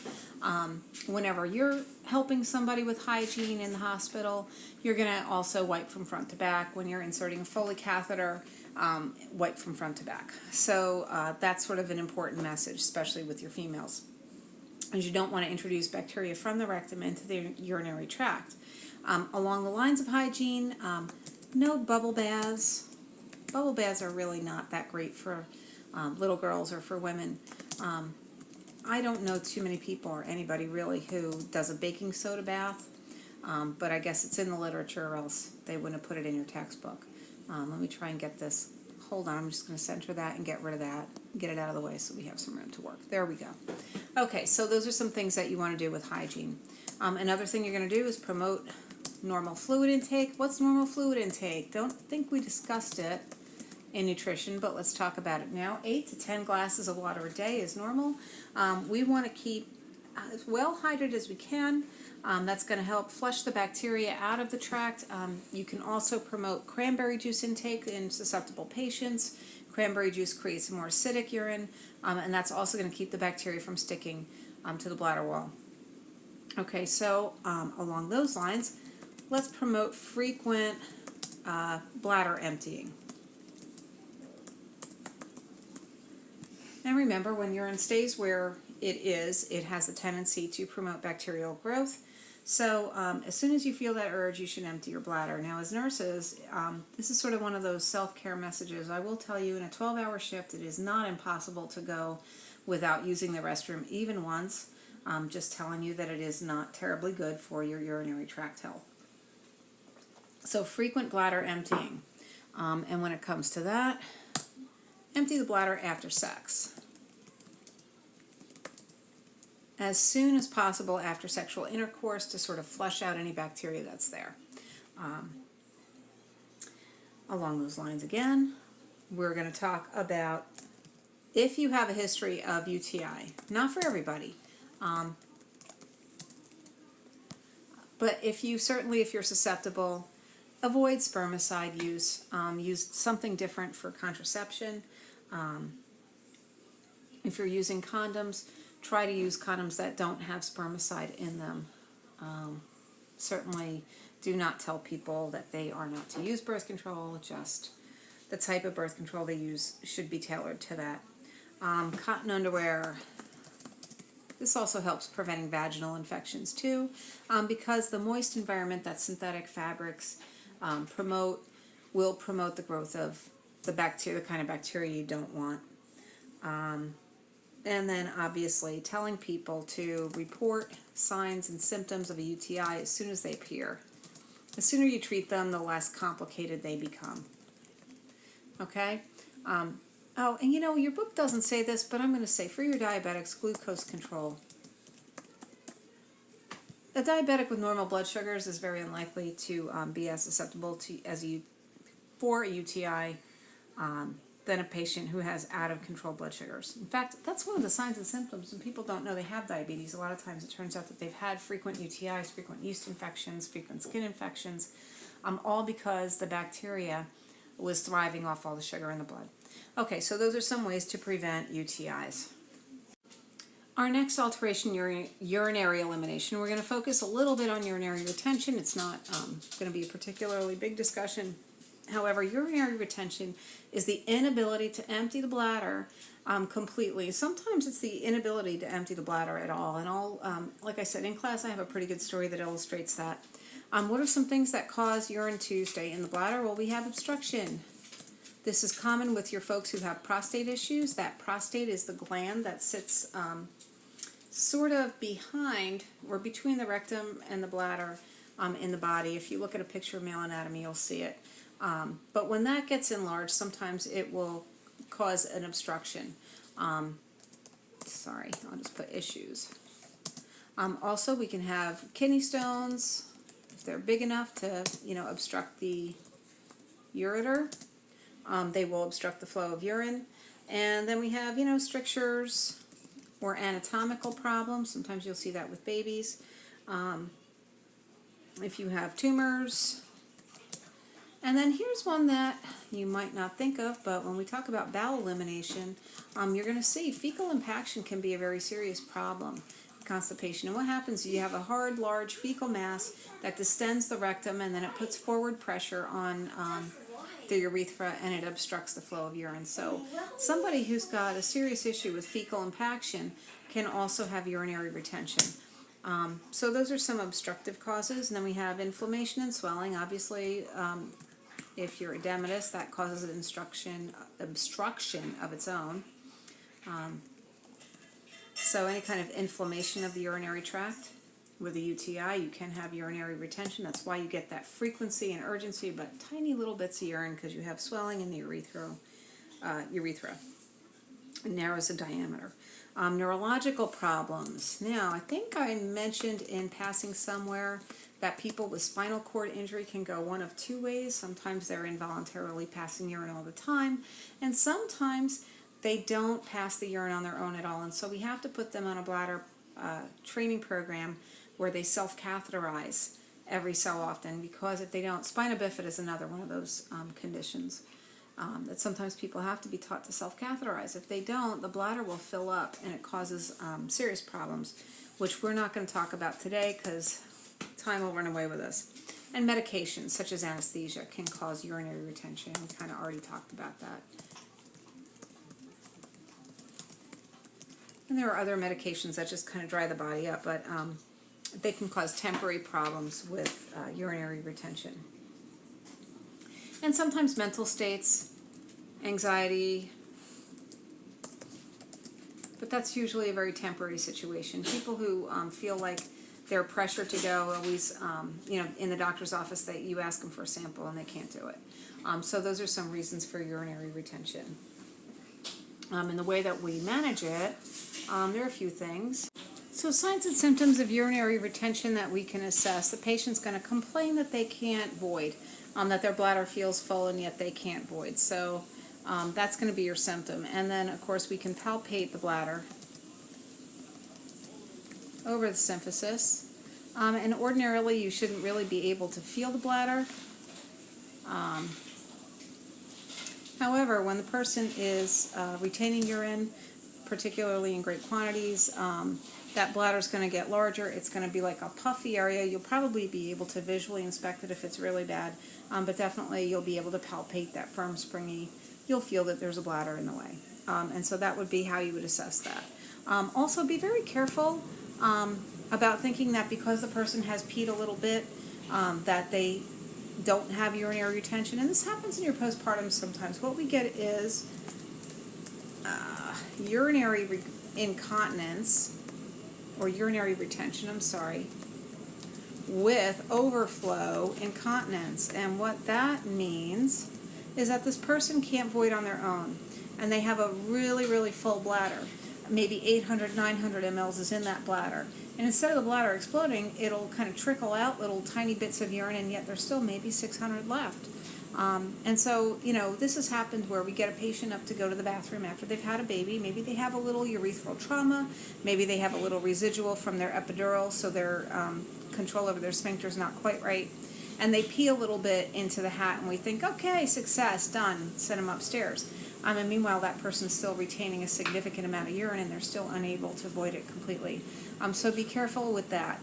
Whenever you're helping somebody with hygiene in the hospital, you're going to also wipe from front to back. When you're inserting a Foley catheter, wipe from front to back. So that's sort of an important message, especially with your females, as you don't want to introduce bacteria from the rectum into the urinary tract. Along the lines of hygiene, no bubble baths. Bubble baths are really not that great for little girls or for women. I don't know too many people, or anybody really, who does a baking soda bath, but I guess it's in the literature, or else they wouldn't have put it in your textbook. Let me try and get this. Hold on, I'm just going to center that and get rid of that, get it out of the way so we have some room to work. There we go. Okay, so those are some things that you want to do with hygiene. Another thing you're going to do is promote normal fluid intake. What's normal fluid intake? Don't think we discussed it in nutrition, but let's talk about it now. 8 to 10 glasses of water a day is normal. We want to keep as well hydrated as we can. That's going to help flush the bacteria out of the tract. You can also promote cranberry juice intake in susceptible patients. Cranberry juice creates a more acidic urine, and that's also going to keep the bacteria from sticking to the bladder wall. Okay, so along those lines, let's promote frequent bladder emptying. And remember, when urine stays where it is, it has the tendency to promote bacterial growth. So as soon as you feel that urge, you should empty your bladder. Now as nurses, this is sort of one of those self-care messages. I will tell you, in a 12-hour shift, it is not impossible to go without using the restroom even once. Just telling you that it is not terribly good for your urinary tract health. So frequent bladder emptying. And when it comes to that, empty the bladder after sex. As soon as possible after sexual intercourse to sort of flush out any bacteria that's there. Along those lines again, we're going to talk about if you have a history of UTI. Not for everybody. But if you're susceptible, avoid spermicide use. Use something different for contraception. If you're using condoms, try to use condoms that don't have spermicide in them. Certainly do not tell people that they are not to use birth control. Just the type of birth control they use should be tailored to that. Cotton underwear. This also helps preventing vaginal infections too, because the moist environment that synthetic fabrics will promote the growth of the bacteria, the kind of bacteria you don't want. And then obviously telling people to report signs and symptoms of a UTI as soon as they appear. The sooner you treat them, the less complicated they become. Okay? Oh, and your book doesn't say this, but I'm going to say for your diabetics, glucose control. A diabetic with normal blood sugars is very unlikely to be as susceptible for a UTI than a patient who has out of control blood sugars. In fact, that's one of the signs and symptoms when people don't know they have diabetes. A lot of times it turns out that they've had frequent UTIs, frequent yeast infections, frequent skin infections, all because the bacteria was thriving off all the sugar in the blood. Okay, so those are some ways to prevent UTIs. Our next alteration, urinary elimination. We're going to focus a little bit on urinary retention. It's not going to be a particularly big discussion. However, urinary retention is the inability to empty the bladder completely. Sometimes it's the inability to empty the bladder at all. And like I said, in class I have a pretty good story that illustrates that. What are some things that cause urine to stay in the bladder? Well, we have obstruction. This is common with your folks who have prostate issues. That prostate is the gland that sits sort of behind or between the rectum and the bladder in the body. If you look at a picture of male anatomy, you'll see it. But when that gets enlarged, sometimes it will cause an obstruction. Sorry, I'll just put issues. Also, we can have kidney stones if they're big enough to, obstruct the ureter. They will obstruct the flow of urine. And then we have, strictures or anatomical problems. Sometimes you'll see that with babies. If you have tumors. And then here's one that you might not think of, but when we talk about bowel elimination, you're going to see fecal impaction can be a very serious problem. Constipation. And what happens is you have a hard, large fecal mass that distends the rectum, and then it puts forward pressure on the urethra, and it obstructs the flow of urine. So somebody who's got a serious issue with fecal impaction can also have urinary retention. So those are some obstructive causes. And then we have inflammation and swelling. Obviously, if you're edematous, that causes an obstruction of its own. So any kind of inflammation of the urinary tract. With a UTI, you can have urinary retention. That's why you get that frequency and urgency, but tiny little bits of urine because you have swelling in the urethra. It narrows the diameter. Neurological problems. Now, I think I mentioned in passing somewhere that people with spinal cord injury can go one of two ways. Sometimes they're involuntarily passing urine all the time, and sometimes they don't pass the urine on their own at all. And so we have to put them on a bladder training program where they self-catheterize every so often, because if they don't, spina bifida is another one of those conditions that sometimes people have to be taught to self-catheterize. If they don't, the bladder will fill up and it causes serious problems, which we're not going to talk about today because time will run away with us. And medications such as anesthesia can cause urinary retention. We kind of already talked about that. And there are other medications that just kind of dry the body up, but they can cause temporary problems with urinary retention. And sometimes mental states, anxiety, but that's usually a very temporary situation. People who feel like they're pressured to go always, in the doctor's office, that you ask them for a sample and they can't do it. So those are some reasons for urinary retention. And the way that we manage it, there are a few things. So signs and symptoms of urinary retention that we can assess. The patient's going to complain that they can't void, that their bladder feels full and yet they can't void. So that's going to be your symptom. And then, of course, we can palpate the bladder over the symphysis. And ordinarily, you shouldn't really be able to feel the bladder. However, when the person is retaining urine, particularly in great quantities, that bladder is going to get larger. It's going to be like a puffy area. You'll probably be able to visually inspect it if it's really bad, but definitely you'll be able to palpate that firm, springy. You'll feel that there's a bladder in the way. And so that would be how you would assess that. Also, be very careful about thinking that because the person has peed a little bit, that they don't have urinary retention. And this happens in your postpartum sometimes. What we get is urinary incontinence, or urinary retention, with overflow incontinence. And what that means is that this person can't void on their own, and they have a really, really full bladder. Maybe 800, 900 mLs is in that bladder. And instead of the bladder exploding, it'll kind of trickle out little tiny bits of urine, and yet there's still maybe 600 left. And so, this has happened where we get a patient up to go to the bathroom after they've had a baby. Maybe they have a little urethral trauma. Maybe they have a little residual from their epidural, so their control over their sphincter is not quite right. And they pee a little bit into the hat, and we think, okay, success, done, send them upstairs. And meanwhile, that person's still retaining a significant amount of urine, and they're still unable to void it completely. So be careful with that.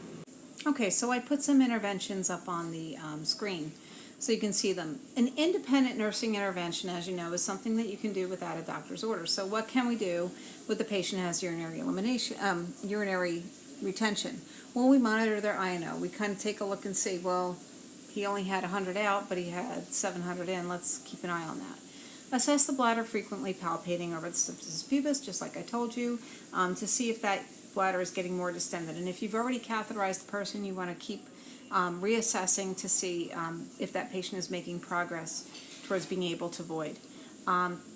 Okay, so I put some interventions up on the screen so you can see them. An independent nursing intervention, as you know, is something that you can do without a doctor's order. So what can we do with the patient who has urinary retention? Well, we monitor their INO. We kind of take a look and see, well, he only had 100 out, but he had 700 in. Let's keep an eye on that. Assess the bladder, frequently palpating over the symphysis pubis, just like I told you, to see if that bladder is getting more distended. And if you've already catheterized the person, you want to keep reassessing to see if that patient is making progress towards being able to void.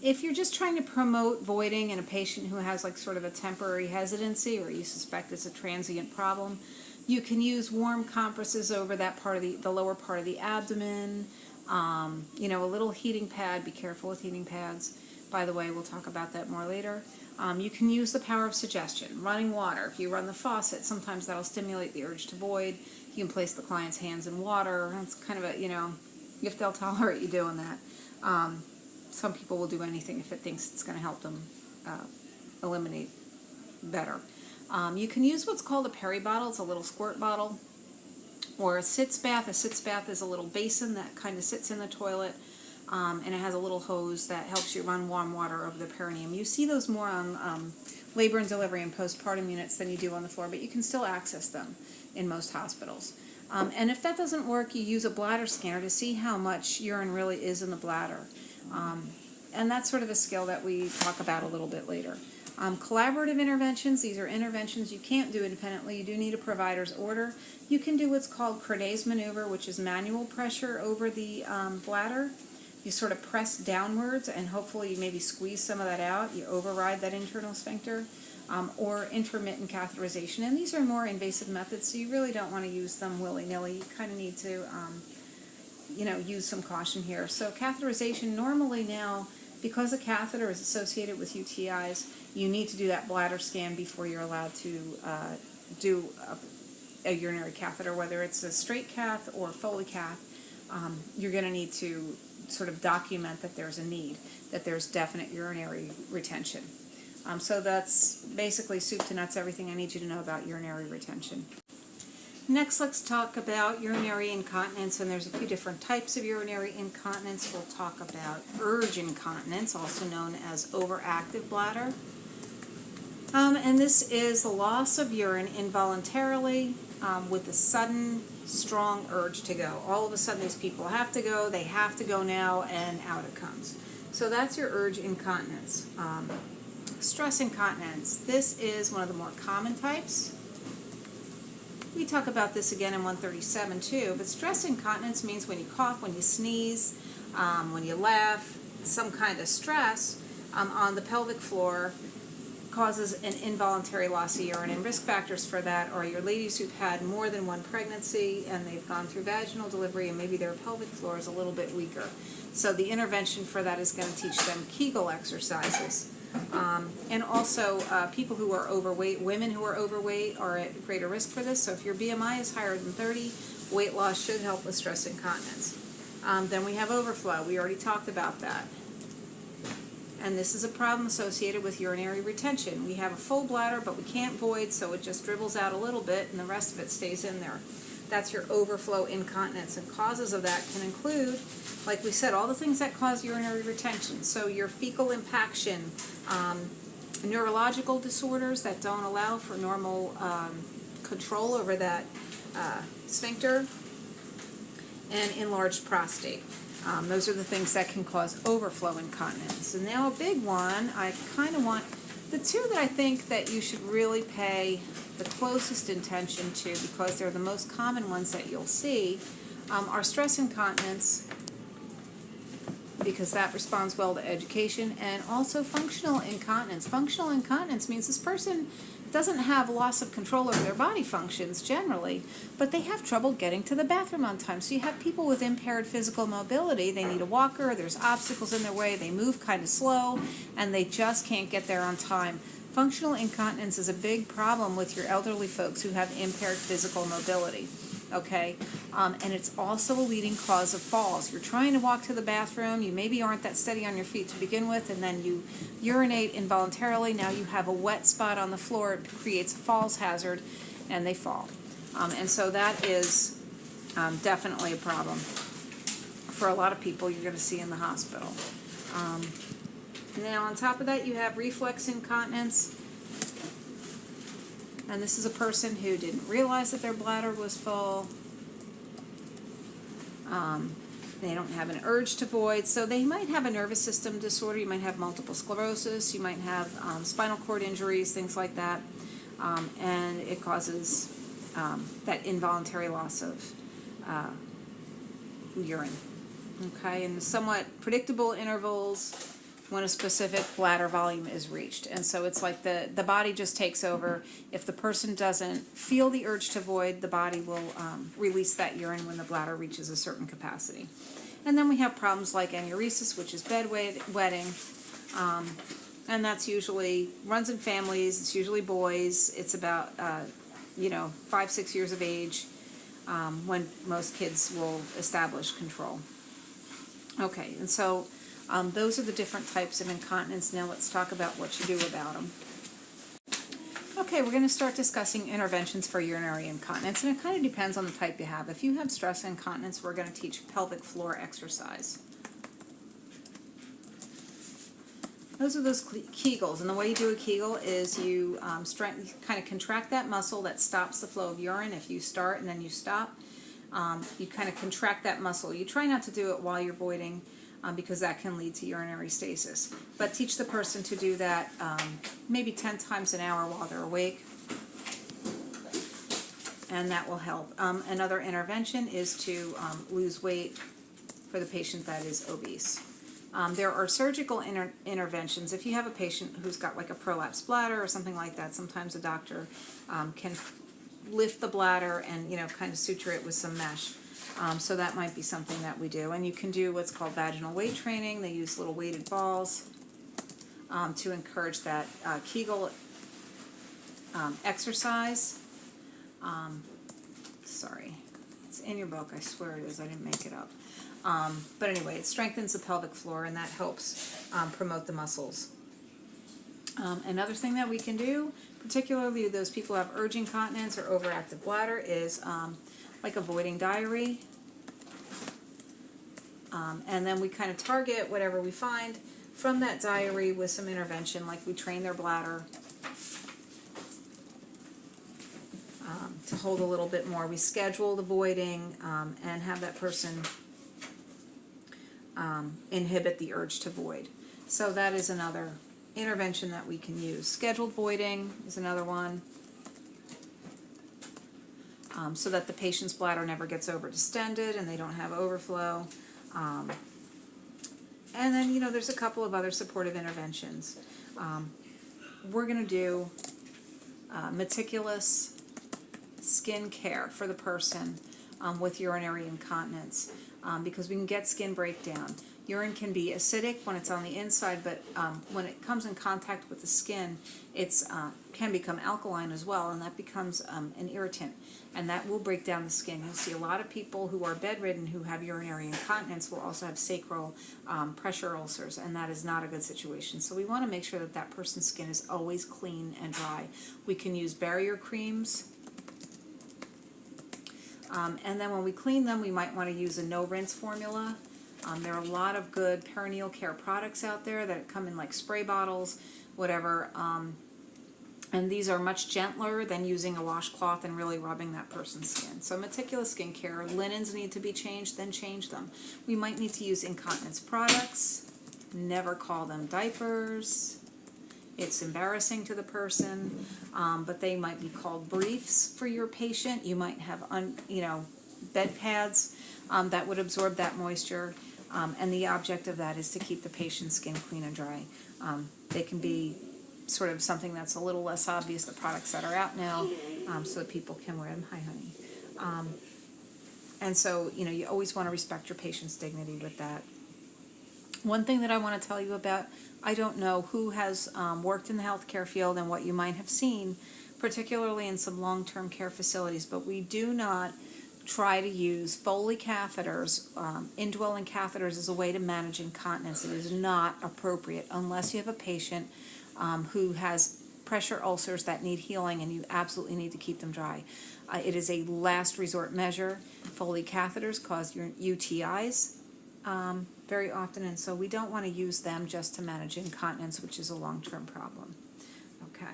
If you're just trying to promote voiding in a patient who has like sort of a temporary hesitancy, or you suspect it's a transient problem, you can use warm compresses over that part of the lower part of the abdomen. A little heating pad. Be careful with heating pads. By the way, we'll talk about that more later. You can use the power of suggestion. Running water. If you run the faucet, sometimes that'll stimulate the urge to void. You can place the client's hands in water. It's kind of if they'll tolerate you doing that. Some people will do anything if it thinks it's going to help them eliminate better. You can use what's called a peri bottle. It's a little squirt bottle. Or a sitz bath. A sitz bath is a little basin that kind of sits in the toilet, and it has a little hose that helps you run warm water over the perineum. You see those more on labor and delivery and postpartum units than you do on the floor, but you can still access them in most hospitals. And if that doesn't work, you use a bladder scanner to see how much urine really is in the bladder. And that's sort of a skill that we talk about a little bit later. Collaborative interventions, these are interventions you can't do independently. You do need a provider's order. You can do what's called Crenet's maneuver, which is manual pressure over the bladder. You sort of press downwards and hopefully you maybe squeeze some of that out. You override that internal sphincter. Or intermittent catheterization. And these are more invasive methods, so you really don't want to use them willy-nilly. You kind of need to use some caution here. So catheterization, normally now, because a catheter is associated with UTIs, you need to do that bladder scan before you're allowed to do a urinary catheter, whether it's a straight cath or Foley cath. You're going to need to sort of document that there's a need, that there's definite urinary retention. So that's basically soup to nuts everything I need you to know about urinary retention. Next, let's talk about urinary incontinence, and there's a few different types of urinary incontinence. We'll talk about urge incontinence, also known as overactive bladder. And this is the loss of urine involuntarily with a sudden, strong urge to go. All of a sudden these people have to go, they have to go now, and out it comes. So that's your urge incontinence. Stress incontinence. This is one of the more common types. We talk about this again in 137 too, but stress incontinence means when you cough, when you sneeze, when you laugh, some kind of stress on the pelvic floor causes an involuntary loss of urine. And risk factors for that are your ladies who've had more than one pregnancy and they've gone through vaginal delivery and maybe their pelvic floor is a little bit weaker. So the intervention for that is going to teach them Kegel exercises. And also people who are overweight, women who are overweight are at greater risk for this. So if your BMI is higher than 30, weight loss should help with stress incontinence. Then we have overflow. We already talked about that. And this is a problem associated with urinary retention. We have a full bladder, but we can't void, so it just dribbles out a little bit and the rest of it stays in there. That's your overflow incontinence. And causes of that can include, like we said, all the things that cause urinary retention. So your fecal impaction, neurological disorders that don't allow for normal control over that sphincter, and enlarged prostate. Those are the things that can cause overflow incontinence. And now a big one, I kind of want, the two that I think that you should really pay the closest attention to, because they're the most common ones that you'll see, are stress incontinence, because that responds well to education, and also functional incontinence. Functional incontinence means this person doesn't have loss of control over their body functions generally, but they have trouble getting to the bathroom on time. So you have people with impaired physical mobility. They need a walker, there's obstacles in their way, they move kind of slow, and they just can't get there on time. Functional incontinence is a big problem with your elderly folks who have impaired physical mobility. Okay, and it's also a leading cause of falls. You're trying to walk to the bathroom, you maybe aren't that steady on your feet to begin with, and then you urinate involuntarily. Now you have a wet spot on the floor, it creates a falls hazard, and they fall. And so that is definitely a problem for a lot of people you're going to see in the hospital. Now on top of that you have reflex incontinence. And this is a person who didn't realize that their bladder was full. They don't have an urge to void, so they might have a nervous system disorder. You might have multiple sclerosis. You might have spinal cord injuries, things like that. And it causes that involuntary loss of urine. Okay, in somewhat predictable intervals when a specific bladder volume is reached. And so it's like the body just takes over. If the person doesn't feel the urge to void, the body will release that urine when the bladder reaches a certain capacity. And then we have problems like enuresis, which is bedwetting. And that's usually, runs in families, it's usually boys. It's about, 5-6 years of age when most kids will establish control. Okay, and so those are the different types of incontinence. Now let's talk about what you do about them. Okay, we're going to start discussing interventions for urinary incontinence, and it kind of depends on the type you have. If you have stress incontinence, we're going to teach pelvic floor exercise. Those are those Kegels, and the way you do a Kegel is you kind of contract that muscle that stops the flow of urine. If you start and then you stop, you kind of contract that muscle. You try not to do it while you're voiding, because that can lead to urinary stasis. But teach the person to do that maybe 10 times an hour while they're awake, and that will help. Another intervention is to lose weight for the patient that is obese. There are surgical interventions. If you have a patient who's got like a prolapsed bladder or something like that, sometimes a doctor can lift the bladder and kind of suture it with some mesh. So that might be something that we do. And you can do what's called vaginal weight training. They use little weighted balls to encourage that Kegel exercise. Sorry, it's in your book. I swear it is. I didn't make it up. But anyway, it strengthens the pelvic floor, and that helps promote the muscles. Another thing that we can do, particularly those people who have urge incontinence or overactive bladder, is like avoiding diarrhea. And then we kind of target whatever we find from that diarrhea with some intervention, like we train their bladder to hold a little bit more. We schedule the voiding and have that person inhibit the urge to void. So that is another intervention that we can use. Scheduled voiding is another one, so that the patient's bladder never gets overdistended and they don't have overflow. And then, there's a couple of other supportive interventions. We're going to do meticulous skin care for the person with urinary incontinence, because we can get skin breakdown. Urine can be acidic when it's on the inside, but when it comes in contact with the skin, it's can become alkaline as well, and that becomes an irritant, and that will break down the skin. You'll see a lot of people who are bedridden who have urinary incontinence will also have sacral pressure ulcers, and that is not a good situation. So we want to make sure that that person's skin is always clean and dry. We can use barrier creams. And then when we clean them, we might want to use a no-rinse formula. There are a lot of good perineal care products out there that come in like spray bottles, whatever, and these are much gentler than using a washcloth and really rubbing that person's skin. So meticulous skin care. Linens need to be changed, then change them. We might need to use incontinence products. Never call them diapers. It's embarrassing to the person, but they might be called briefs for your patient. You might have bed pads that would absorb that moisture, and the object of that is to keep the patient's skin clean and dry. They can be sort of something that's a little less obvious, the products that are out now, so that people can wear them. Hi, honey. And so, you always want to respect your patient's dignity with that. One thing that I want to tell you about, I don't know who has worked in the healthcare field and what you might have seen, particularly in some long-term care facilities, but we do not try to use Foley catheters, indwelling catheters, as a way to manage incontinence. It is not appropriate unless you have a patient who has pressure ulcers that need healing and you absolutely need to keep them dry. It is a last resort measure. Foley catheters cause UTIs very often, and so we don't want to use them just to manage incontinence, which is a long-term problem. Okay.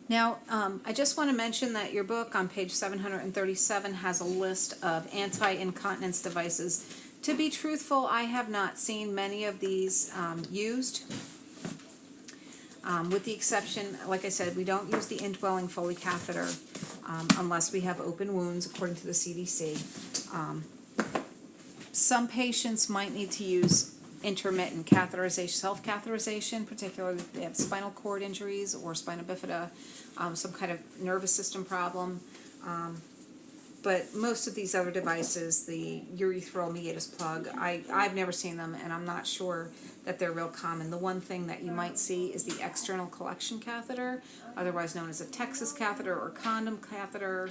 Now, I just want to mention that your book on page 737 has a list of anti-incontinence devices. To be truthful, I have not seen many of these used, with the exception, like I said, we don't use the indwelling Foley catheter unless we have open wounds, according to the CDC. Some patients might need to use intermittent catheterization, self-catheterization, particularly if they have spinal cord injuries or spina bifida, some kind of nervous system problem. But most of these other devices, the urethral meatus plug, I've never seen them, and I'm not sure that they're real common. The one thing that you might see is the external collection catheter, otherwise known as a Texas catheter or condom catheter.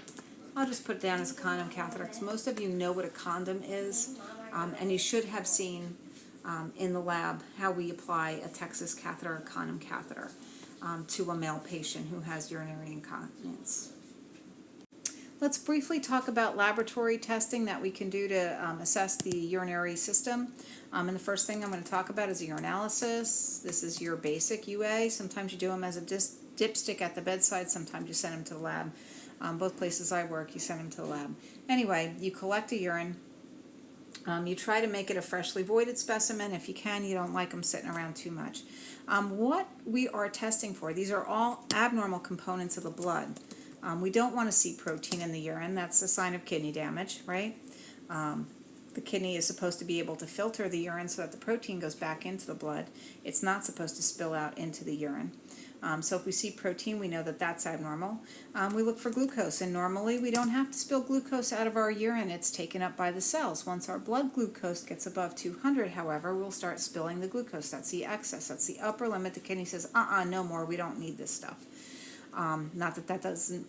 I'll just put it down as a condom catheter because most of you know what a condom is, and you should have seen in the lab how we apply a Texas catheter or condom catheter to a male patient who has urinary incontinence. Let's briefly talk about laboratory testing that we can do to assess the urinary system. And the first thing I'm going to talk about is a urinalysis. This is your basic UA. Sometimes you do them as a dipstick at the bedside. Sometimes you send them to the lab. Both places I work, you send them to the lab. Anyway, you collect a urine. You try to make it a freshly voided specimen. If you can, you don't like them sitting around too much. What we are testing for, these are all abnormal components of the blood. We don't want to see protein in the urine. That's a sign of kidney damage, right? The kidney is supposed to be able to filter the urine so that the protein goes back into the blood. It's not supposed to spill out into the urine. So if we see protein, we know that that's abnormal. We look for glucose, and normally we don't have to spill glucose out of our urine. It's taken up by the cells. Once our blood glucose gets above 200, however, we'll start spilling the glucose. That's the excess. That's the upper limit. The kidney says, no more, we don't need this stuff. Not that that doesn't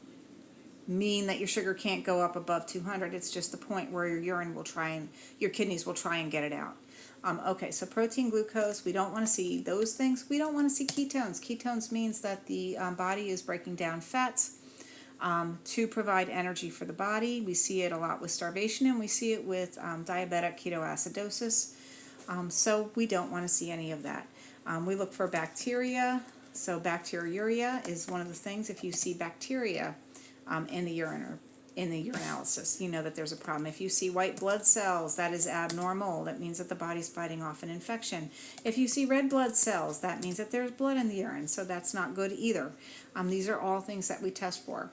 mean that your sugar can't go up above 200. It's just the point where your urine will try and, your kidneys will try and get it out. Okay, so protein, glucose, we don't want to see those things. We don't want to see ketones. Ketones means that the body is breaking down fats to provide energy for the body. We see it a lot with starvation, and we see it with diabetic ketoacidosis. So we don't want to see any of that. We look for bacteria, So bacteriuria is one of the things. If you see bacteria in the urine or in the urinalysis, you know that there's a problem. If you see white blood cells, that is abnormal. That means that the body's fighting off an infection. If you see red blood cells, that means that there's blood in the urine, so that's not good either. These are all things that we test for.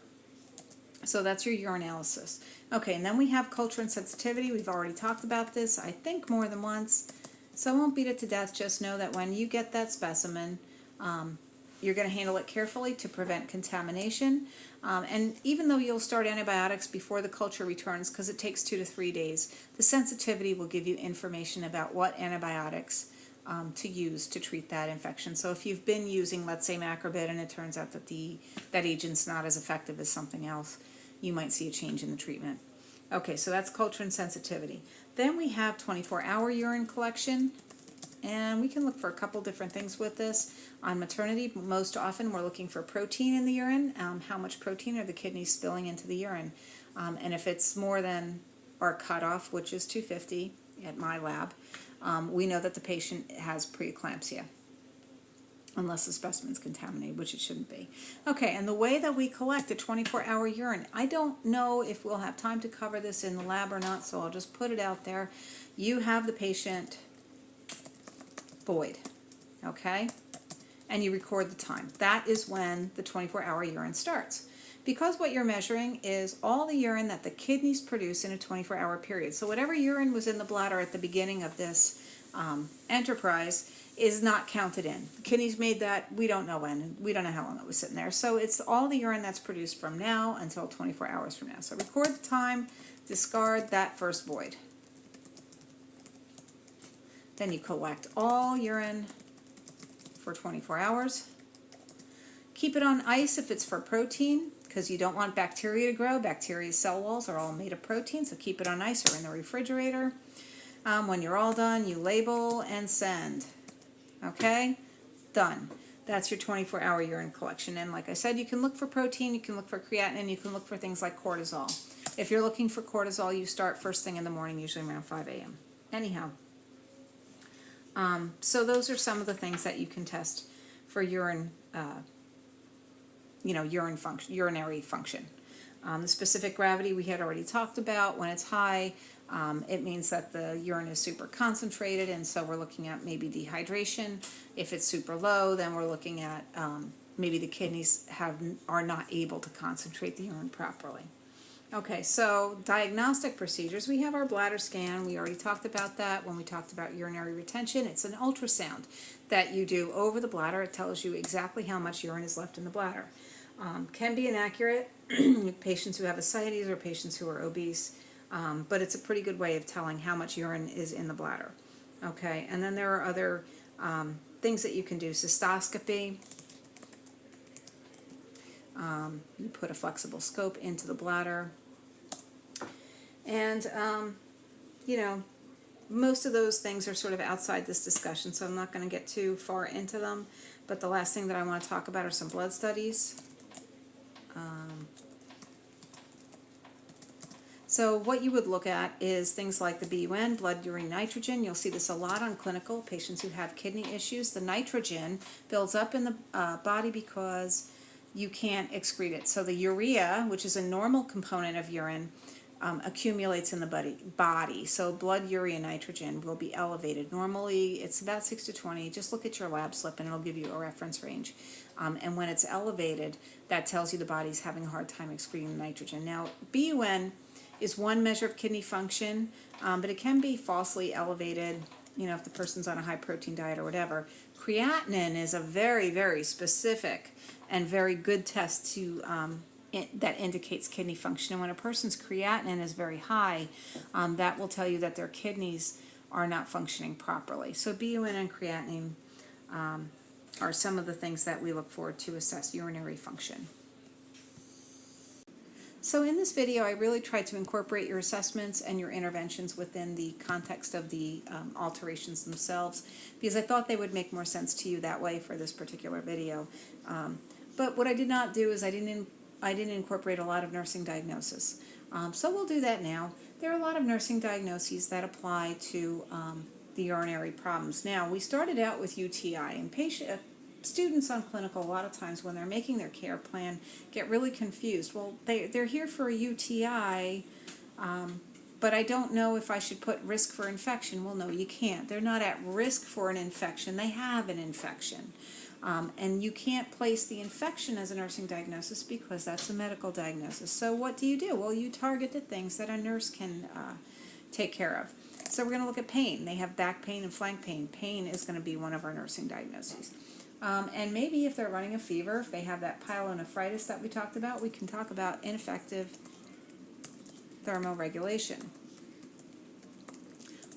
So that's your urinalysis. Okay, and then we have culture and sensitivity. We've already talked about this, I think, more than once. So I won't beat it to death. Just know that when you get that specimen, you're going to handle it carefully to prevent contamination. And even though you'll start antibiotics before the culture returns, because it takes 2 to 3 days, the sensitivity will give you information about what antibiotics to use to treat that infection. So if you've been using, let's say, macrobid, and it turns out that that agent's not as effective as something else, you might see a change in the treatment. Okay, so that's culture and sensitivity. Then we have 24-hour urine collection. And we can look for a couple different things with this. On maternity, most often we're looking for protein in the urine. How much protein are the kidneys spilling into the urine? And if it's more than our cutoff, which is 250 at my lab, we know that the patient has preeclampsia, unless the specimen's contaminated, which it shouldn't be. Okay, and the way that we collect a 24-hour urine, I don't know if we'll have time to cover this in the lab or not, so I'll just put it out there. You have the patient void, okay? And you record the time. That is when the 24-hour urine starts. Because what you're measuring is all the urine that the kidneys produce in a 24-hour period. So whatever urine was in the bladder at the beginning of this enterprise is not counted in. The kidneys made that, we don't know when, we don't know how long it was sitting there. So it's all the urine that's produced from now until 24 hours from now. So record the time, discard that first void. Then you collect all urine for 24 hours. Keep it on ice if it's for protein, because you don't want bacteria to grow. Bacteria's cell walls are all made of protein, so keep it on ice or in the refrigerator. When you're all done, you label and send. Okay? Done. That's your 24-hour urine collection. And like I said, you can look for protein, you can look for creatinine, you can look for things like cortisol. If you're looking for cortisol, you start first thing in the morning, usually around 5 a.m. Anyhow. So those are some of the things that you can test for urine, urinary function. The specific gravity we had already talked about. When it's high, it means that the urine is super concentrated, and so we're looking at maybe dehydration. If it's super low, then we're looking at maybe the kidneys are not able to concentrate the urine properly. Okay, so diagnostic procedures. We have our bladder scan. We already talked about that when we talked about urinary retention. It's an ultrasound that you do over the bladder. It tells you exactly how much urine is left in the bladder. Can be inaccurate with patients who have ascites or patients who are obese, but it's a pretty good way of telling how much urine is in the bladder. Okay, and then there are other things that you can do. Cystoscopy. You put a flexible scope into the bladder. And, most of those things are sort of outside this discussion, so I'm not going to get too far into them. But the last thing that I want to talk about are some blood studies. So what you would look at is things like the BUN, blood urine nitrogen. You'll see this a lot on clinical patients who have kidney issues. The nitrogen builds up in the body because you can't excrete it. So the urea, which is a normal component of urine, accumulates in the body. So blood urea nitrogen will be elevated. Normally it's about 6 to 20. Just look at your lab slip and it'll give you a reference range. And when it's elevated, that tells you the body's having a hard time excreting nitrogen. Now, BUN is one measure of kidney function, but it can be falsely elevated, if the person's on a high protein diet or whatever. Creatinine is a very, very specific and very good test to that indicates kidney function. And when a person's creatinine is very high, that will tell you that their kidneys are not functioning properly. So BUN and creatinine are some of the things that we look for to assess urinary function. So in this video, I really tried to incorporate your assessments and your interventions within the context of the alterations themselves, because I thought they would make more sense to you that way for this particular video. But what I did not do is I didn't incorporate a lot of nursing diagnosis. So we'll do that now. There are a lot of nursing diagnoses that apply to the urinary problems. Now, we started out with UTI, and students on clinical, a lot of times when they're making their care plan, get really confused. Well, they're here for a UTI, but I don't know if I should put risk for infection. Well, no, you can't. They're not at risk for an infection. They have an infection. And you can't place the infection as a nursing diagnosis because that's a medical diagnosis. So what do? Well, you target the things that a nurse can take care of. So we're going to look at pain. They have back pain and flank pain. Pain is going to be one of our nursing diagnoses. And maybe if they're running a fever, if they have that pyelonephritis that we talked about, we can talk about ineffective thermoregulation.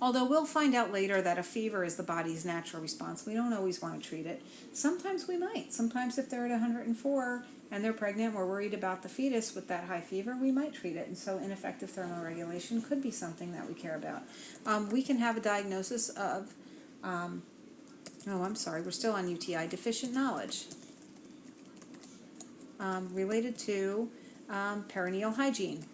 Although we'll find out later that a fever is the body's natural response. We don't always want to treat it. Sometimes we might. Sometimes if they're at 104 and they're pregnant, we're worried about the fetus with that high fever, we might treat it. And so ineffective thermoregulation could be something that we care about. We can have a diagnosis of, we're still on UTI, deficient knowledge related to perineal hygiene.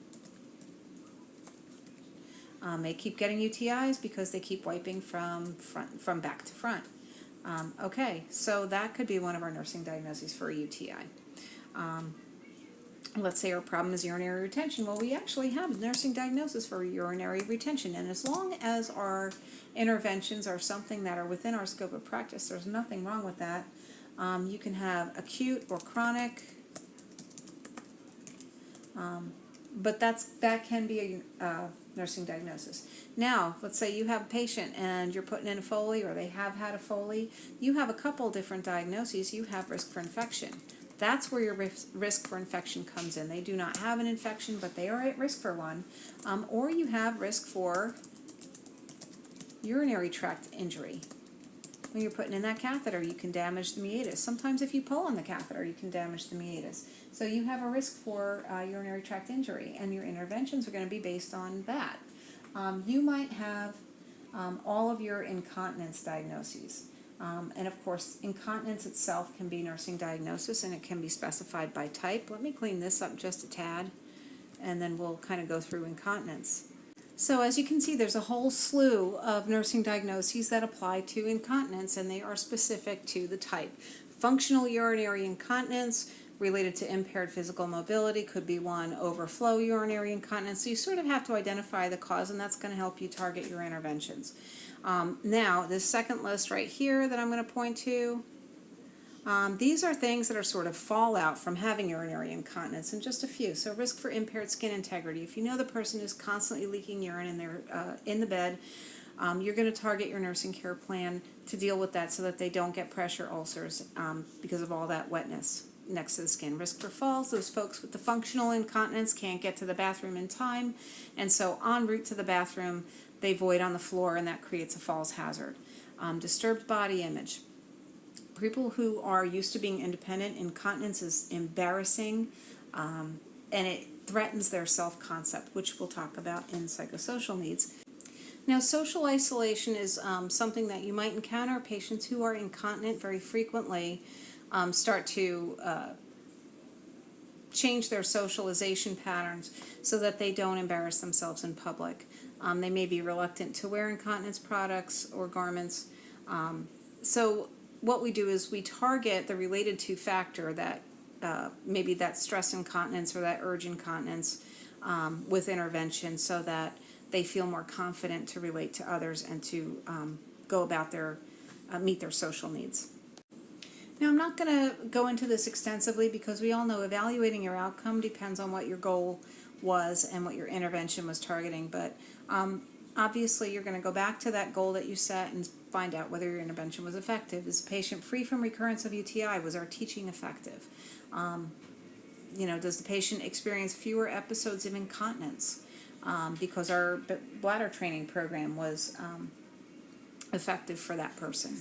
They keep getting UTIs because they keep wiping from back to front. Okay, so that could be one of our nursing diagnoses for a UTI. Let's say our problem is urinary retention. Well, we actually have a nursing diagnosis for urinary retention, and as long as our interventions are something that are within our scope of practice, there's nothing wrong with that. You can have acute or chronic, but that can be a nursing diagnosis. Now, let's say you have a patient and you're putting in a Foley, or they have had a Foley. You have a couple different diagnoses. You have risk for infection. That's where your risk for infection comes in. They do not have an infection, but they are at risk for one. Or you have risk for urinary tract injury. When you're putting in that catheter, you can damage the meatus. Sometimes if you pull on the catheter, you can damage the meatus. So you have a risk for urinary tract injury, and your interventions are going to be based on that. You might have all of your incontinence diagnoses. And of course, incontinence itself can be nursing diagnosis, and it can be specified by type. Let me clean this up just a tad, and then we'll kind of go through incontinence. So as you can see, there's a whole slew of nursing diagnoses that apply to incontinence, and they are specific to the type. Functional urinary incontinence related to impaired physical mobility could be one. Overflow urinary incontinence. So you sort of have to identify the cause, and that's going to help you target your interventions. Now, this second list right here that I'm going to point to, these are things that are sort of fallout from having urinary incontinence, and just a few. So risk for impaired skin integrity. If you know the person is constantly leaking urine and they're in the bed, you're going to target your nursing care plan to deal with that so that they don't get pressure ulcers because of all that wetness next to the skin. Risk for falls. Those folks with the functional incontinence can't get to the bathroom in time, and so en route to the bathroom, they void on the floor, and that creates a falls hazard. Disturbed body image. People who are used to being independent, incontinence is embarrassing, and it threatens their self-concept, which we'll talk about in psychosocial needs. Now, social isolation is something that you might encounter. Patients who are incontinent very frequently start to change their socialization patterns so that they don't embarrass themselves in public. They may be reluctant to wear incontinence products or garments. So what we do is we target the related to factor that maybe that stress incontinence or that urge incontinence with intervention, so that they feel more confident to relate to others and to go about their meet their social needs. Now, I'm not going to go into this extensively because we all know evaluating your outcome depends on what your goal was and what your intervention was targeting, but obviously you're going to go back to that goal that you set and find out whether your intervention was effective. Is the patient free from recurrence of UTI? Was our teaching effective? Does the patient experience fewer episodes of incontinence because our bladder training program was effective for that person?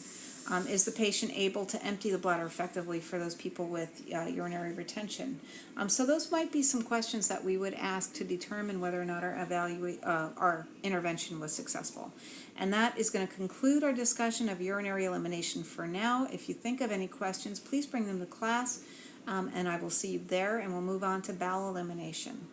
Is the patient able to empty the bladder effectively for those people with urinary retention? So those might be some questions that we would ask to determine whether or not our intervention was successful. And that is going to conclude our discussion of urinary elimination for now. If you think of any questions, please bring them to class, and I will see you there, and we'll move on to bowel elimination.